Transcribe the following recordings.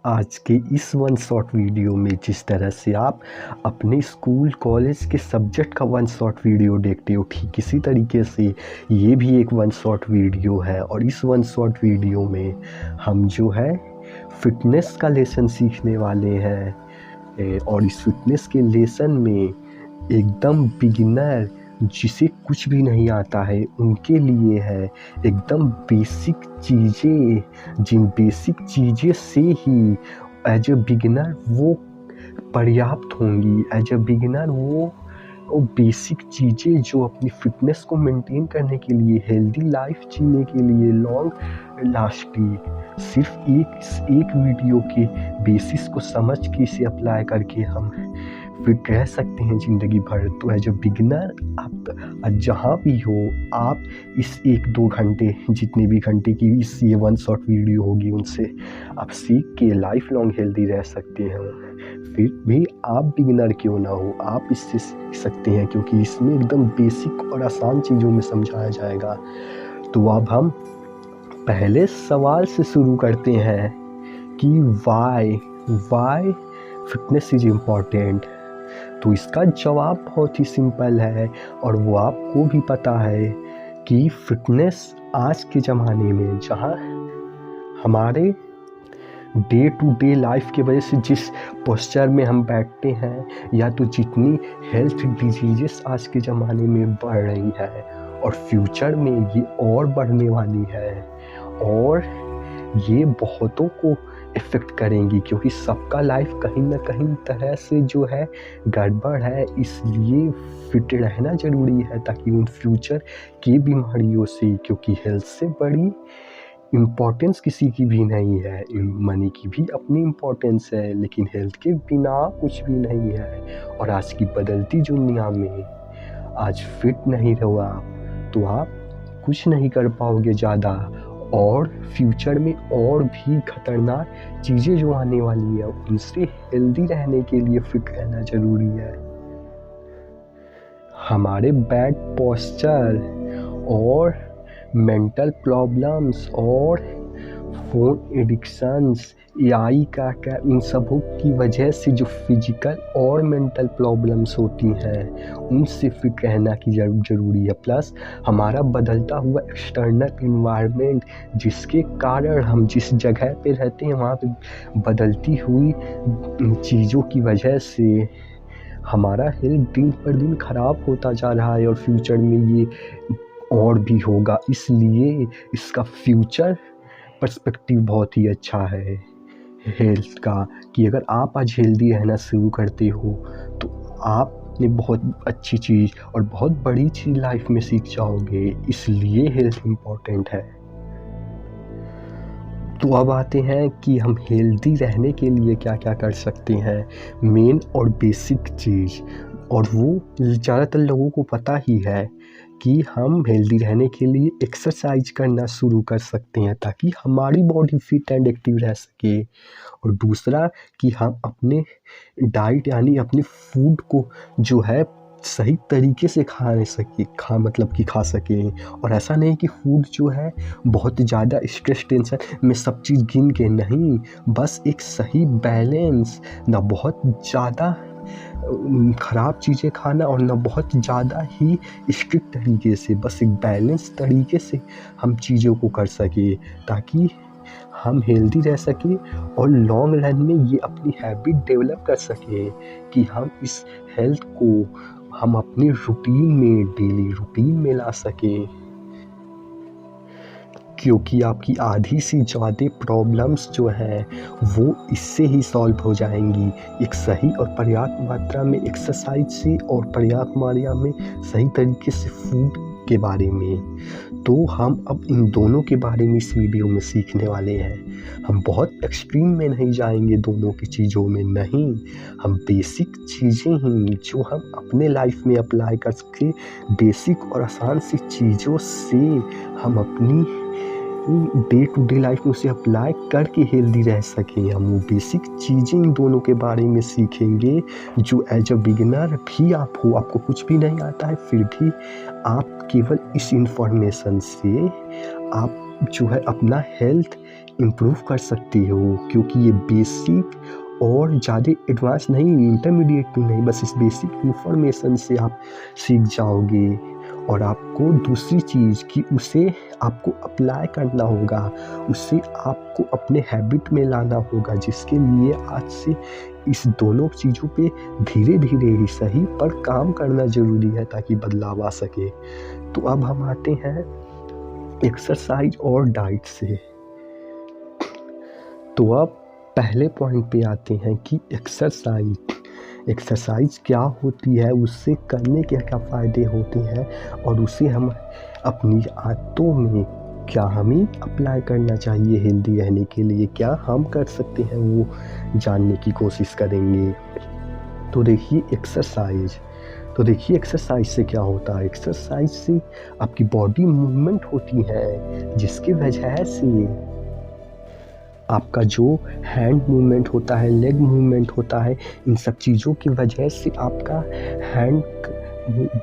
आज के इस वन शॉट वीडियो में जिस तरह से आप अपने स्कूल कॉलेज के सब्जेक्ट का वन शॉट वीडियो देखते हो, ठीक इसी तरीके से ये भी एक वन शॉट वीडियो है। और इस वन शॉट वीडियो में हम जो है फिटनेस का लेसन सीखने वाले हैं। और इस फिटनेस के लेसन में एकदम बिगिनर जिसे कुछ भी नहीं आता है उनके लिए है एकदम बेसिक चीज़ें, जिन बेसिक चीज़ें से ही एज ए बिगिनर वो पर्याप्त होंगी। एज ए बिगिनर वो बेसिक चीज़ें जो अपनी फिटनेस को मेंटेन करने के लिए, हेल्दी लाइफ जीने के लिए, लॉन्ग लास्टिंग, सिर्फ एक वीडियो के बेसिस को समझ के इसे अप्लाई करके हम फिट रह सकते हैं ज़िंदगी भर। तो एज ए बिगिनर आप जहाँ भी हो, आप इस 1-2 घंटे, जितने भी घंटे की इस ये वन शॉट वीडियो होगी, उनसे आप सीख के लाइफ लॉन्ग हेल्दी रह सकते हैं। फिर भी आप बिगिनर क्यों ना हो, आप इससे सीख सकते हैं, क्योंकि इसमें एकदम बेसिक और आसान चीज़ों में समझाया जाएगा। तो अब हम पहले सवाल से शुरू करते हैं कि वाई फिटनेस इज़ इम्पॉर्टेंट। तो इसका जवाब बहुत ही सिंपल है और वो आपको भी पता है कि फिटनेस आज के ज़माने में, जहाँ हमारे डे टू डे लाइफ की वजह से जिस पोस्चर में हम बैठते हैं, या तो जितनी हेल्थ डिजीजेस आज के ज़माने में बढ़ रही है और फ्यूचर में ये और बढ़ने वाली है, और ये बहुतों को इफ़ेक्ट करेंगी, क्योंकि सबका लाइफ कहीं ना कहीं तरह से जो है गड़बड़ है। इसलिए फिट रहना ज़रूरी है ताकि उन फ्यूचर की बीमारियों से, क्योंकि हेल्थ से बड़ी इम्पोर्टेंस किसी की भी नहीं है। मनी की भी अपनी इम्पोर्टेंस है, लेकिन हेल्थ के बिना कुछ भी नहीं है। और आज की बदलती दुनिया में आज फिट नहीं रहो आप तो आप कुछ नहीं कर पाओगे ज़्यादा, और फ्यूचर में और भी खतरनाक चीज़ें जो आने वाली है उनसे हेल्दी रहने के लिए फिट रहना ज़रूरी है। हमारे बैड पोस्चर और मेंटल प्रॉब्लम्स और फ़ोन एडिक्शंस, एआई का इन सबों की वजह से जो फिजिकल और मेंटल प्रॉब्लम्स होती हैं उनसे फिट रहना की ज़रूरी है। प्लस हमारा बदलता हुआ एक्सटर्नल इन्वायरमेंट, जिसके कारण हम जिस जगह पे रहते हैं वहाँ पे बदलती हुई चीज़ों की वजह से हमारा हेल्थ दिन पर दिन ख़राब होता जा रहा है, और फ्यूचर में ये और भी होगा। इसलिए इसका फ्यूचर पर्सपेक्टिव बहुत ही अच्छा है हेल्थ का, कि अगर आप आज हेल्दी रहना शुरू करते हो तो आपने बहुत अच्छी चीज़ और बहुत बड़ी चीज़ लाइफ में सीख जाओगे। इसलिए हेल्थ इम्पॉर्टेंट है। तो अब आते हैं कि हम हेल्दी रहने के लिए क्या क्या कर सकते हैं। मेन और बेसिक चीज़, और वो ज़्यादातर लोगों को पता ही है, कि हम हेल्दी रहने के लिए एक्सरसाइज करना शुरू कर सकते हैं ताकि हमारी बॉडी फिट एंड एक्टिव रह सके। और दूसरा कि हम अपने डाइट यानी अपने फूड को जो है सही तरीके से खा सकें। और ऐसा नहीं कि फूड जो है बहुत ज़्यादा स्ट्रेस टेंशन में सब चीज़ गिन के नहीं, बस एक सही बैलेंस, ना बहुत ज़्यादा ख़राब चीज़ें खाना और ना बहुत ज़्यादा ही स्ट्रिक्ट तरीके से, बस एक बैलेंस तरीके से हम चीज़ों को कर सकें ताकि हम हेल्दी रह सकें और लॉन्ग रन में ये अपनी हैबिट डेवलप कर सकें कि हम इस हेल्थ को हम अपनी रूटीन में, डेली रूटीन में ला सकें। क्योंकि आपकी आधी से ज़्यादा प्रॉब्लम्स जो हैं वो इससे ही सॉल्व हो जाएंगी, एक सही और पर्याप्त मात्रा में एक्सरसाइज से और पर्याप्त मात्रा में सही तरीके से फूड के बारे में। तो हम अब इन दोनों के बारे में इस वीडियो में सीखने वाले हैं। हम बहुत एक्सट्रीम में नहीं जाएंगे दोनों की चीज़ों में, नहीं, हम बेसिक चीज़ें ही जो हम अपने लाइफ में अप्लाई कर सके, बेसिक और आसान सी चीज़ों से हम अपनी डे टू डे लाइफ में उसे अप्लाई करके हेल्दी रह सकें। हम वो बेसिक चीज़ें इन दोनों के बारे में सीखेंगे जो एज अ बिगिनर भी आप हो, आपको कुछ भी नहीं आता है, फिर भी आप केवल इस इंफॉर्मेशन से आप जो है अपना हेल्थ इम्प्रूव कर सकते हो, क्योंकि ये बेसिक और ज़्यादा एडवांस नहीं, इंटरमीडिएट भी नहीं, बस इस बेसिक इन्फॉर्मेशन से आप सीख जाओगे। और आपको दूसरी चीज़ कि उसे आपको अप्लाई करना होगा, उसे आपको अपने हैबिट में लाना होगा, जिसके लिए आज से इस दोनों चीज़ों पे धीरे धीरे ही सही पर काम करना ज़रूरी है ताकि बदलाव आ सके। तो अब हम आते हैं एक्सरसाइज और डाइट से। तो अब पहले पॉइंट पे आते हैं कि एक्सरसाइज क्या होती है, उससे करने के क्या फ़ायदे होते हैं, और उसे हम अपनी आदतों में क्या हमें अप्लाई करना चाहिए हेल्दी रहने के लिए, क्या हम कर सकते हैं, वो जानने की कोशिश करेंगे। तो देखिए एक्सरसाइज से क्या होता है। एक्सरसाइज से आपकी बॉडी मूवमेंट होती है, जिसकी वजह से आपका जो हैंड मूवमेंट होता है, लेग मूवमेंट होता है, इन सब चीज़ों की वजह से आपका हैंड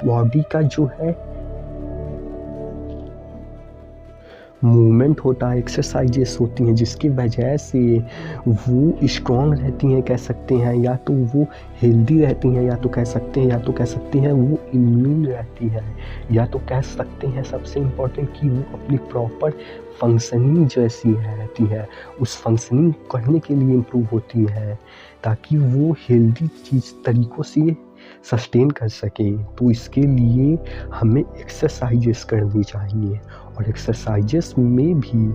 बॉडी का जो है मूवमेंट होता है, एक्सरसाइजेस होती हैं, जिसकी वजह से वो स्ट्रॉन्ग रहती हैं, कह सकते हैं, या तो वो हेल्दी रहती हैं, या तो कह सकते हैं वो इम्यून रहती हैं, या तो कह सकते हैं सबसे इम्पोर्टेंट कि वो अपनी प्रॉपर फंक्शनिंग जैसी रहती है, उस फंक्शनिंग करने के लिए इम्प्रूव होती है, ताकि वो हेल्दी चीज़ तरीक़ों से सस्टेन कर सकें। तो इसके लिए हमें एक्सरसाइजेस करनी चाहिए, और एक्सरसाइजेस में भी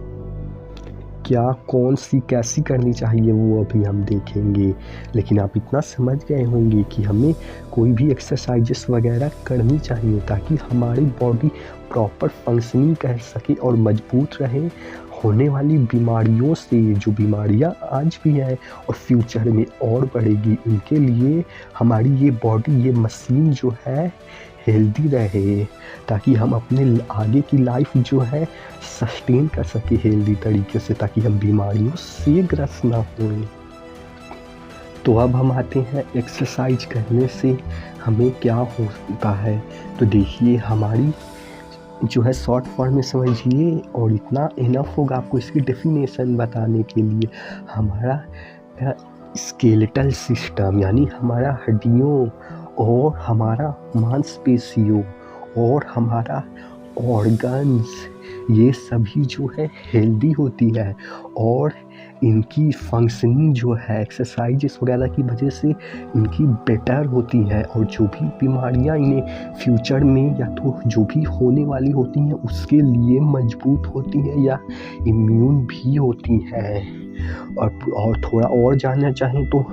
क्या कौन सी कैसी करनी चाहिए वो अभी हम देखेंगे। लेकिन आप इतना समझ गए होंगे कि हमें कोई भी एक्सरसाइजेस वगैरह करनी चाहिए ताकि हमारी बॉडी प्रॉपर फंक्शनिंग कर सके और मजबूत रहे होने वाली बीमारियों से, जो बीमारियां आज भी हैं और फ्यूचर में और बढ़ेगी, उनके लिए हमारी ये बॉडी, ये मशीन जो है हेल्दी रहे, ताकि हम अपने आगे की लाइफ जो है सस्टेन कर सके हेल्दी तरीके से, ताकि हम बीमारियों से ग्रस्त ना हों। तो अब हम आते हैं एक्सरसाइज करने से हमें क्या होता है। तो देखिए हमारी जो है शॉर्ट फॉर्म में समझिए, और इतना इनफ होगा आपको इसकी डेफिनेशन बताने के लिए। हमारा स्केलेटल सिस्टम यानी हमारा हड्डियों और हमारा मांसपेशियों और हमारा ऑर्गन्स, ये सभी जो है हेल्दी होती है, और इनकी फंक्शनिंग जो है एक्सरसाइजेस वगैरह की वजह से इनकी बेटर होती है, और जो भी बीमारियां इन्हें फ्यूचर में या तो जो भी होने वाली होती हैं उसके लिए मजबूत होती हैं या इम्यून भी होती हैं। और थोड़ा और जानना चाहें तो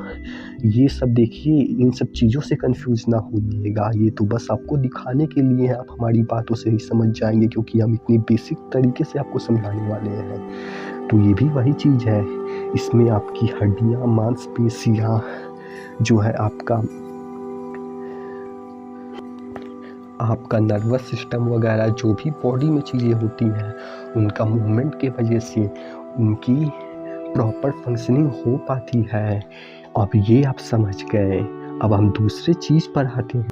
ये सब देखिए, इन सब चीज़ों से कंफ्यूज ना होइएगा, ये तो बस आपको दिखाने के लिए है, आप हमारी बातों से ही समझ जाएंगे, क्योंकि हम इतनी बेसिक तरीके से आपको समझाने वाले हैं। तो ये भी वही चीज़ है, इसमें आपकी हड्डियाँ, मांसपेशियाँ जो है, आपका नर्वस सिस्टम वगैरह, जो भी बॉडी में चीज़ें होती हैं, उनका मूवमेंट के वजह से उनकी प्रॉपर फंक्शनिंग हो पाती है। अब ये आप समझ गए। अब हम दूसरे चीज़ पर आते हैं।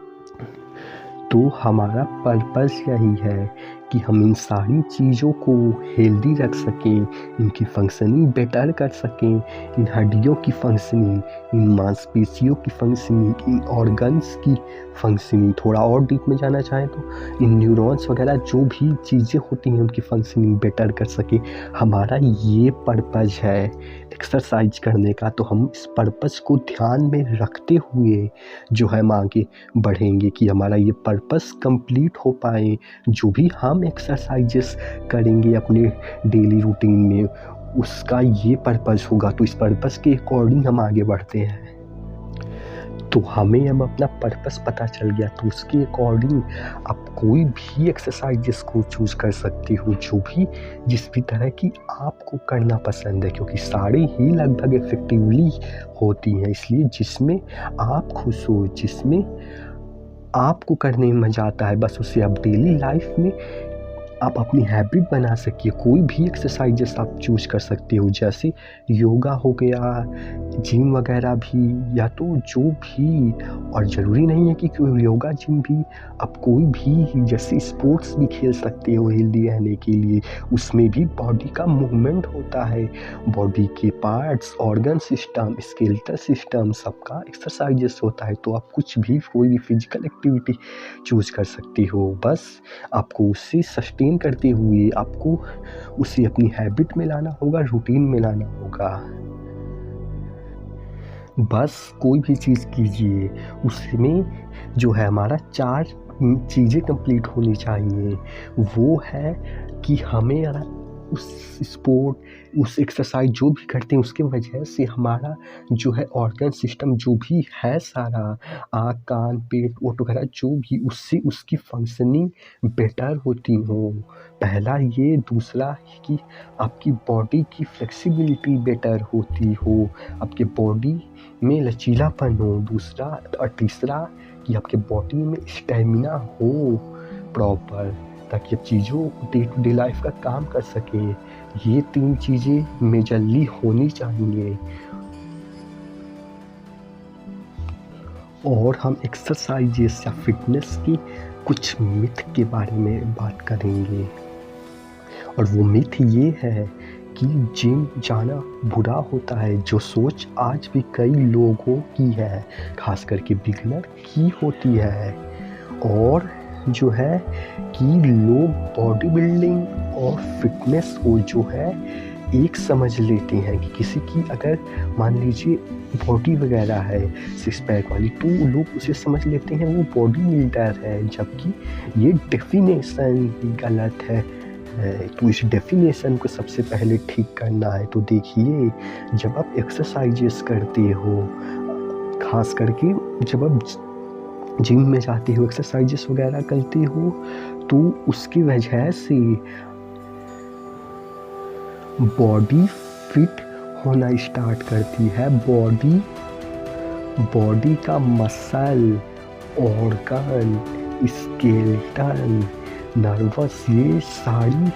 तो हमारा पर्पस यही है कि हम इन सारी चीज़ों को हेल्दी रख सकें, इनकी फंक्शनिंग बेटर कर सकें, इन हड्डियों की फंक्शनिंग, इन मांसपेशियों की फंक्शनिंग, इन ऑर्गन्स की फंक्शनिंग, थोड़ा और डीप में जाना चाहें तो इन न्यूरॉन्स वगैरह जो भी चीज़ें होती हैं उनकी फंक्शनिंग बेटर कर सके। हमारा ये पर्पस है एक्सरसाइज करने का। तो हम इस पर्पस को ध्यान में रखते हुए जो है हम आगे बढ़ेंगे कि हमारा ये पर्पस कंप्लीट हो पाए। जो भी हम एक्सरसाइजेस करेंगे अपने डेली रूटीन में, उसका ये पर्पस होगा। तो इस पर्पस के अकॉर्डिंग हम आगे बढ़ते हैं। तो हमें अब अपना पर्पस पता चल गया, तो उसके अकॉर्डिंग आप कोई भी एक्सरसाइजेस को चूज़ कर सकते हो, जो भी जिस भी तरह की आपको करना पसंद है, क्योंकि सारे ही लगभग इफ़ेक्टिवली होती हैं। इसलिए जिसमें आप खुश हो, जिसमें आपको करने में मज़ा आता है, बस उसे आप डेली लाइफ में आप अपनी हैबिट बना सकिए। कोई भी एक्सरसाइजेस आप चूज़ कर सकते हो, जैसे योगा हो गया, जिम वगैरह भी, या तो जो भी, और ज़रूरी नहीं है कि कोई योगा जिम भी, आप कोई भी जैसे स्पोर्ट्स भी खेल सकते हो हेल्दी रहने के लिए। उसमें भी बॉडी का मूवमेंट होता है, बॉडी के parts, organ system, skeletal system सबका एक्सरसाइजेस होता है। तो आप कुछ भी, कोई भी फिजिकल एक्टिविटी चूज़ कर सकते हो। बस आपको उसे सस्टेन करते हुए आपको उसे अपनी हैबिट में लाना होगा, रूटीन में लाना होगा। बस कोई भी चीज़ कीजिए, उसमें जो है हमारा 4 चीज़ें कंप्लीट होनी चाहिए। वो है कि हमें उस स्पोर्ट, उस एक्सरसाइज जो भी करते हैं उसकी वजह से हमारा जो है ऑर्गन सिस्टम जो भी है सारा, आँख, कान, पेट, ओट वगैरह जो भी, उससे उसकी फंक्शनिंग बेटर होती हो। पहला ये, दूसरा कि आपकी बॉडी की फ्लेक्सिबिलिटी बेटर होती हो, आपके बॉडी में लचीलापन हो, दूसरा, और तीसरा कि आपके बॉडी में स्टेमिना हो प्रॉपर, ताकि आप चीज़ों डे टू डे लाइफ का काम कर सके। ये 3 चीज़ें मेजरली होनी चाहिए। और हम एक्सरसाइजेस या फिटनेस की कुछ मिथ के बारे में बात करेंगे। और वो मिथ ये है कि जिम जाना बुरा होता है, जो सोच आज भी कई लोगों की है, खास करके बिगिनर की होती है। और जो है कि लोग बॉडी बिल्डिंग और फिटनेस को जो है एक समझ लेते हैं कि किसी की अगर मान लीजिए बॉडी वगैरह है 6 पैक वाली, तो लोग उसे समझ लेते हैं वो बॉडी बिल्डर है, जबकि ये डेफिनेशन गलत है। तो इस डेफिनेशन को सबसे पहले ठीक करना है। तो देखिए, जब आप एक्सरसाइजेस करते हो, खास करके जब आप जिम में जाते हो, एक्सरसाइजेस वगैरह करते हो, तो उसकी वजह से बॉडी फिट होना स्टार्ट करती है। बॉडी का मसल, ऑर्गन, स्केलेटन, नर्वस, ये सारी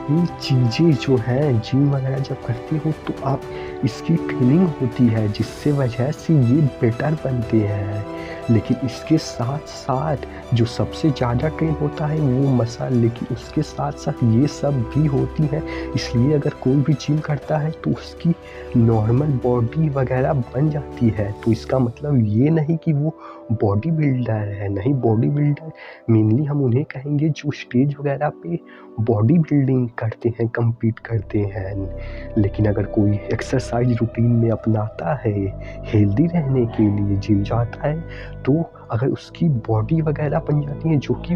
ये चीज़ें जो हैं जिम वगैरह जब करते हो तो आप इसकी ट्रेनिंग होती है, जिससे वजह से ये बेटर बनते हैं। लेकिन इसके साथ साथ जो सबसे ज़्यादा ट्रेन होता है वो मसल, लेकिन उसके साथ साथ ये सब भी होती हैं। इसलिए अगर कोई भी जिम करता है तो उसकी नॉर्मल बॉडी वगैरह बन जाती है। तो इसका मतलब ये नहीं कि वो बॉडी बिल्डर है, नहीं। बॉडी बिल्डर मेनली हम उन्हें कहेंगे जो स्टेज वगैरह पे बॉडी बिल्डिंग करते हैं, कम्पीट करते हैं। लेकिन अगर कोई एक्सरसाइज रूटीन में अपनाता है, हेल्दी रहने के लिए जिम जाता है, तो अगर उसकी बॉडी वगैरह बन जाती है, जो कि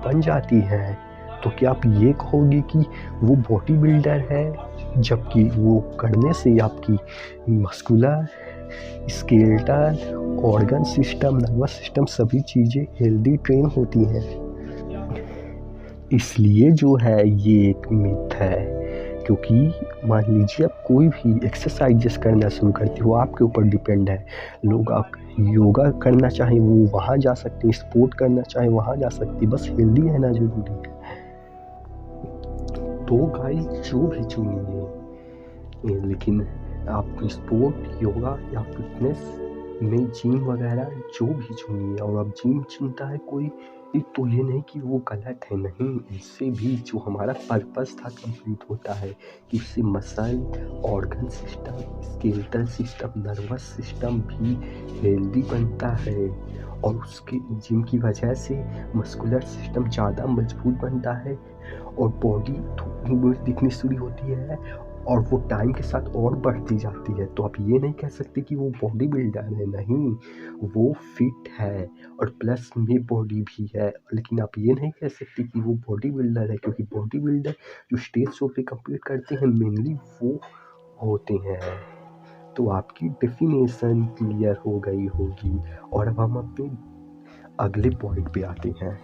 बन जाती है, तो क्या आप ये कहोगे कि वो बॉडी बिल्डर है? जबकि वो करने से आपकी muscular, skeletal, organ system, nervous system सभी चीज़ें हेल्दी ट्रेन होती हैं। इसलिए जो है ये एक मिथ है, क्योंकि मान लीजिए आप कोई भी एक्सरसाइजेस करना शुरू करते हो, आपके ऊपर डिपेंड है। लोग आप योगा करना चाहें वो वहाँ जा सकते हैं, स्पोर्ट करना चाहें वहाँ जा सकते हैं, बस हेल्दी रहना ज़रूरी है। तो गाइस जो भी चुनिए, लेकिन आप स्पोर्ट, योगा या फिटनेस में जिम वगैरह जो भी चुनिए, और अब जिम चुनता है कोई, तो ये नहीं कि वो गलत है, नहीं। इससे भी जो हमारा पर्पस था कंप्लीट होता है, कि इससे muscle, organ system, skeletal system, nervous system भी हेल्दी बनता है। और उसके जिम की वजह से मस्कुलर सिस्टम ज़्यादा मजबूत बनता है, और बॉडी दिखनी शुरू होती है, और वो टाइम के साथ और बढ़ती जाती है। तो आप ये नहीं कह सकते कि वो बॉडी बिल्डर है, नहीं। वो फिट है और प्लस में बॉडी भी है। लेकिन आप ये नहीं कह सकते कि वो बॉडी बिल्डर है, क्योंकि बॉडी बिल्डर जो स्टेज शो पे कम्पीट करते हैं मेनली वो होते हैं। तो आपकी डेफिनेशन क्लियर हो गई होगी। और अब हम अपने अगले पॉइंट पे आते हैं।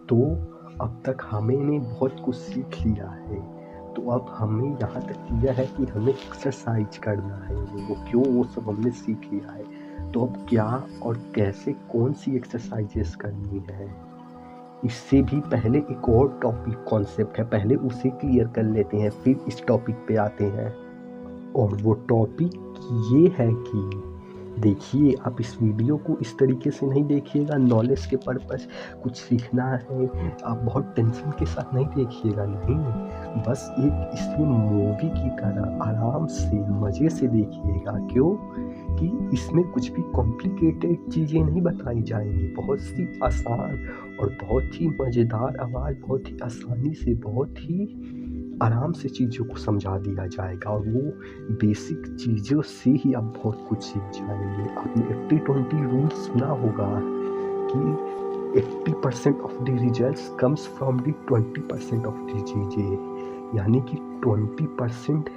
तो अब तक हमने बहुत कुछ सीख लिया है। तो अब हमें यहाँ तक क्लियर है कि हमें एक्सरसाइज करना है, वो क्यों, वो सब हमने सीख लिया है। तो अब क्या और कैसे, कौन सी एक्सरसाइजेस करनी है, इससे भी पहले एक और टॉपिक कॉन्सेप्ट है, पहले उसे क्लियर कर लेते हैं, फिर इस टॉपिक पे आते हैं। और वो टॉपिक ये है कि देखिए, आप इस वीडियो को इस तरीके से नहीं देखिएगा नॉलेज के पर्पस, कुछ सीखना है, आप बहुत टेंशन के साथ नहीं देखिएगा, नहीं। बस एक इसमें मूवी की तरह आराम से मज़े से देखिएगा। क्यों कि इसमें कुछ भी कॉम्प्लिकेटेड चीज़ें नहीं बताई जाएंगी, बहुत सी आसान और बहुत ही मज़ेदार आवाज़, बहुत ही आसानी से, बहुत ही आराम से चीज़ों को समझा दिया जाएगा और वो बेसिक चीज़ों से ही आप बहुत कुछ सीख जाएंगे। आपने 80-20 रूल सुना होगा कि 80% of the results comes from the 20% of the चीज़ें, यानी कि 20%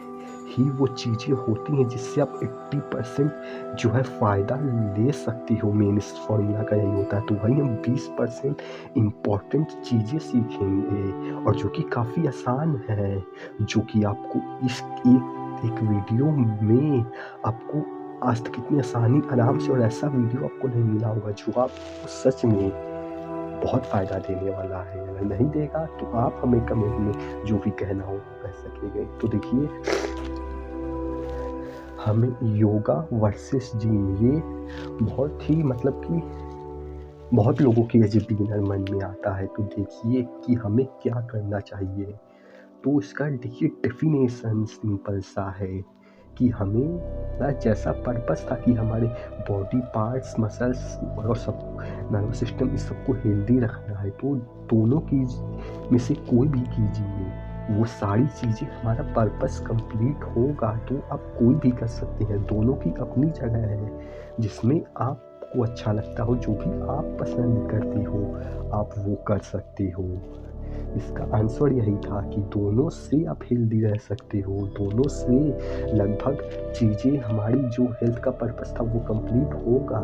ही वो चीज़ें होती हैं जिससे आप 80% जो है फ़ायदा ले सकते हो। मेन इस फॉर्मूला का यही होता है। तो वही हम 20% इम्पॉर्टेंट चीज़ें सीखेंगे और जो कि काफ़ी आसान है, जो कि आपको इस एक वीडियो में आपको आज तक इतनी आसानी, आराम से और ऐसा वीडियो आपको नहीं मिला होगा जो आपको सच में बहुत फ़ायदा देने वाला है। अगर नहीं देगा तो आप हमें कमेंट में जो भी कहना हो वो कह सकेंगे। तो देखिए, हमें योगा वर्सेस जिम, ये बहुत ही मतलब कि बहुत लोगों के एज बिगिनर मन में आता है। तो देखिए कि हमें क्या करना चाहिए। तो इसका देखिए डेफिनेशन सिंपल सा है कि हमें जैसा पर्पस था कि हमारे बॉडी पार्ट्स, मसल्स और सब नर्वस सिस्टम, इस सबको हेल्दी रखना है, तो दोनों की में से कोई भी कीजिए, वो सारी चीज़ें हमारा पर्पस कंप्लीट होगा तो आप कोई भी कर सकते हैं। दोनों की अपनी जगह है, जिसमें आपको अच्छा लगता हो, जो भी आप पसंद करते हो आप वो कर सकते हो। इसका आंसर यही था कि दोनों से आप हेल्दी रह सकते हो, दोनों से लगभग चीज़ें, हमारी जो हेल्थ का पर्पस था वो कंप्लीट होगा।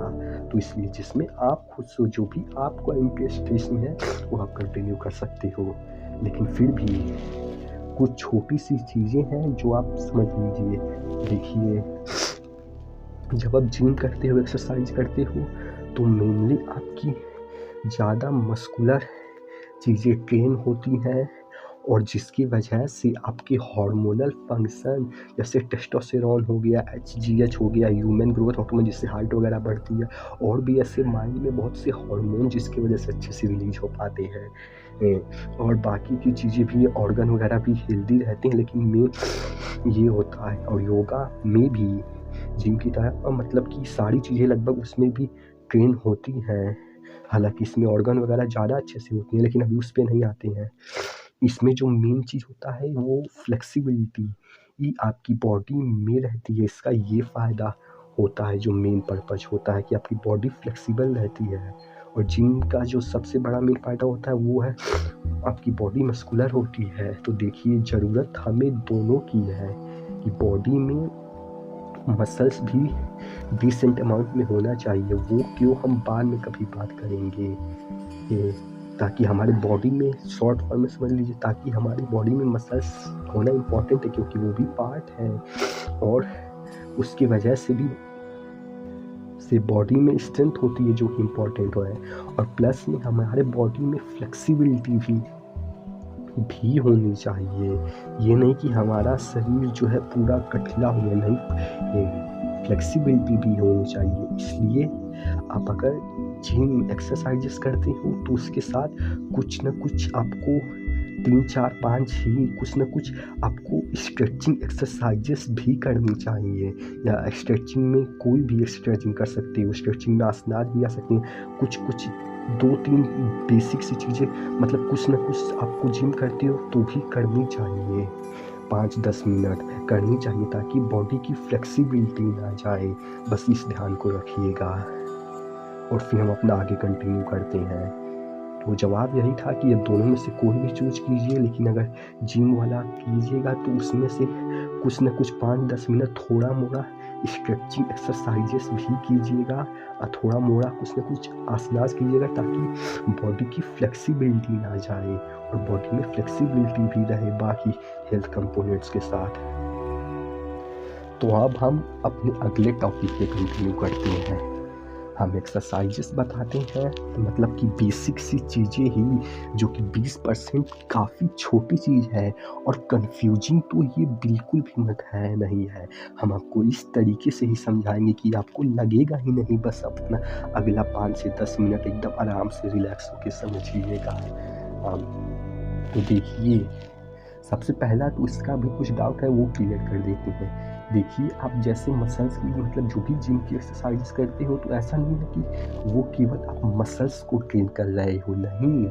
तो इसलिए जिसमें आप खुद से, जो भी आपको इंटरेस्ट इसमें है वो आप कंटिन्यू कर सकते हो। लेकिन फिर भी कुछ छोटी सी चीज़ें हैं जो आप समझ लीजिए। देखिए, जब आप जिम करते हो, एक्सरसाइज करते हो, तो मेनली आपकी ज़्यादा मस्कुलर चीज़ें ट्रेन होती हैं और जिसकी वजह से आपके हार्मोनल फंक्शन, जैसे टेस्टोस्टेरोन हो गया, HGH हो गया, ह्यूमन ग्रोथ हार्मोन, जिससे हाइट वगैरह बढ़ती है, और भी ऐसे माइंड में बहुत से हार्मोन जिसकी वजह से अच्छे से रिलीज हो पाते हैं। और बाकी की चीज़ें भी, ऑर्गन वगैरह भी हेल्दी रहते हैं। लेकिन मेन ये होता है, और योगा में भी जिम की तरह मतलब कि सारी चीज़ें लगभग उसमें भी ट्रेन होती हैं। हालाँकि इसमें ऑर्गन वगैरह ज़्यादा अच्छे से होती हैं, लेकिन अभी उस पे नहीं आते हैं। इसमें जो मेन चीज़ होता है वो फ्लेक्सिबिलिटी ही आपकी बॉडी में रहती है। इसका ये फ़ायदा होता है, जो मेन पर्पज़ होता है कि आपकी बॉडी फ्लेक्सिबल रहती है। और जिम का जो सबसे बड़ा मेन फ़ायदा होता है वो है आपकी बॉडी मस्कुलर होती है। तो देखिए, ज़रूरत हमें दोनों की है कि बॉडी में मसल्स भी डिसेंट अमाउंट में होना चाहिए। वो क्यों, हम बाद में कभी बात करेंगे। ताकि हमारे बॉडी में, शॉर्ट फॉर्म में समझ लीजिए, ताकि हमारी बॉडी में मसल्स होना इम्पॉर्टेंट है, क्योंकि वो भी पार्ट है और उसकी वजह से भी बॉडी में स्ट्रेंथ होती है, जो कि इम्पॉर्टेंट है। और प्लस में हमारे बॉडी में फ्लेक्सिबिलिटी भी होनी चाहिए। ये नहीं कि हमारा शरीर जो है पूरा कठिला हो, नहीं, फ्लेक्सिबिलिटी भी होनी चाहिए। इसलिए आप अगर जिम एक्सरसाइजेस करते हो तो उसके साथ कुछ न कुछ आपको 3, 4, 5 ही कुछ न कुछ आपको स्ट्रेचिंग एक्सरसाइजेस भी करनी चाहिए। या स्ट्रेचिंग में कोई भी स्ट्रेचिंग कर सकते हो, स्ट्रेचिंग में आसनास भी आ सकते हैं। कुछ 2-3 बेसिक सी चीज़ें, मतलब कुछ न कुछ आपको जिम करते हो तो भी करनी चाहिए। 5-10 मिनट करनी चाहिए ताकि बॉडी की फ्लेक्सिबिलिटी ना जाए। बस इस ध्यान को रखिएगा और फिर हम अपना आगे कंटिन्यू करते हैं। तो जवाब यही था कि ये दोनों में से कोई भी चूज़ कीजिए, लेकिन अगर जिम वाला कीजिएगा तो उसमें से कुछ न कुछ 5-10 मिनट थोड़ा मोड़ा स्ट्रेचिंग एक्सरसाइजेस भी कीजिएगा और थोड़ा मोड़ा कुछ न कुछ आसनास कीजिएगा, ताकि बॉडी की फ्लेक्सिबिलिटी ना जाए और बॉडी में फ्लेक्सिबिलिटी भी रहे बाकी हेल्थ कंपोनेंट्स के साथ। तो अब हम अपने अगले टॉपिक पे कंटिन्यू करते हैं। हम एक्सरसाइजेस बताते हैं, मतलब कि बेसिक सी चीज़ें ही, जो कि 20% काफ़ी छोटी चीज़ है और कंफ्यूजिंग तो ये बिल्कुल भी मत है नहीं है। हम आपको इस तरीके से ही समझाएंगे कि आपको लगेगा ही नहीं, बस अपना अगला 5 से 10 मिनट एकदम आराम से रिलैक्स होकर समझिएगा। तो देखिए, सबसे पहला तो इसका भी कुछ डाउट है वो क्लियर कर देते हैं। देखिए, आप जैसे मसल्स की, मतलब जो भी जिम की एक्सरसाइज करते हो, तो ऐसा नहीं है कि वो केवल आप मसल्स को ट्रेन कर रहे हो, नहीं।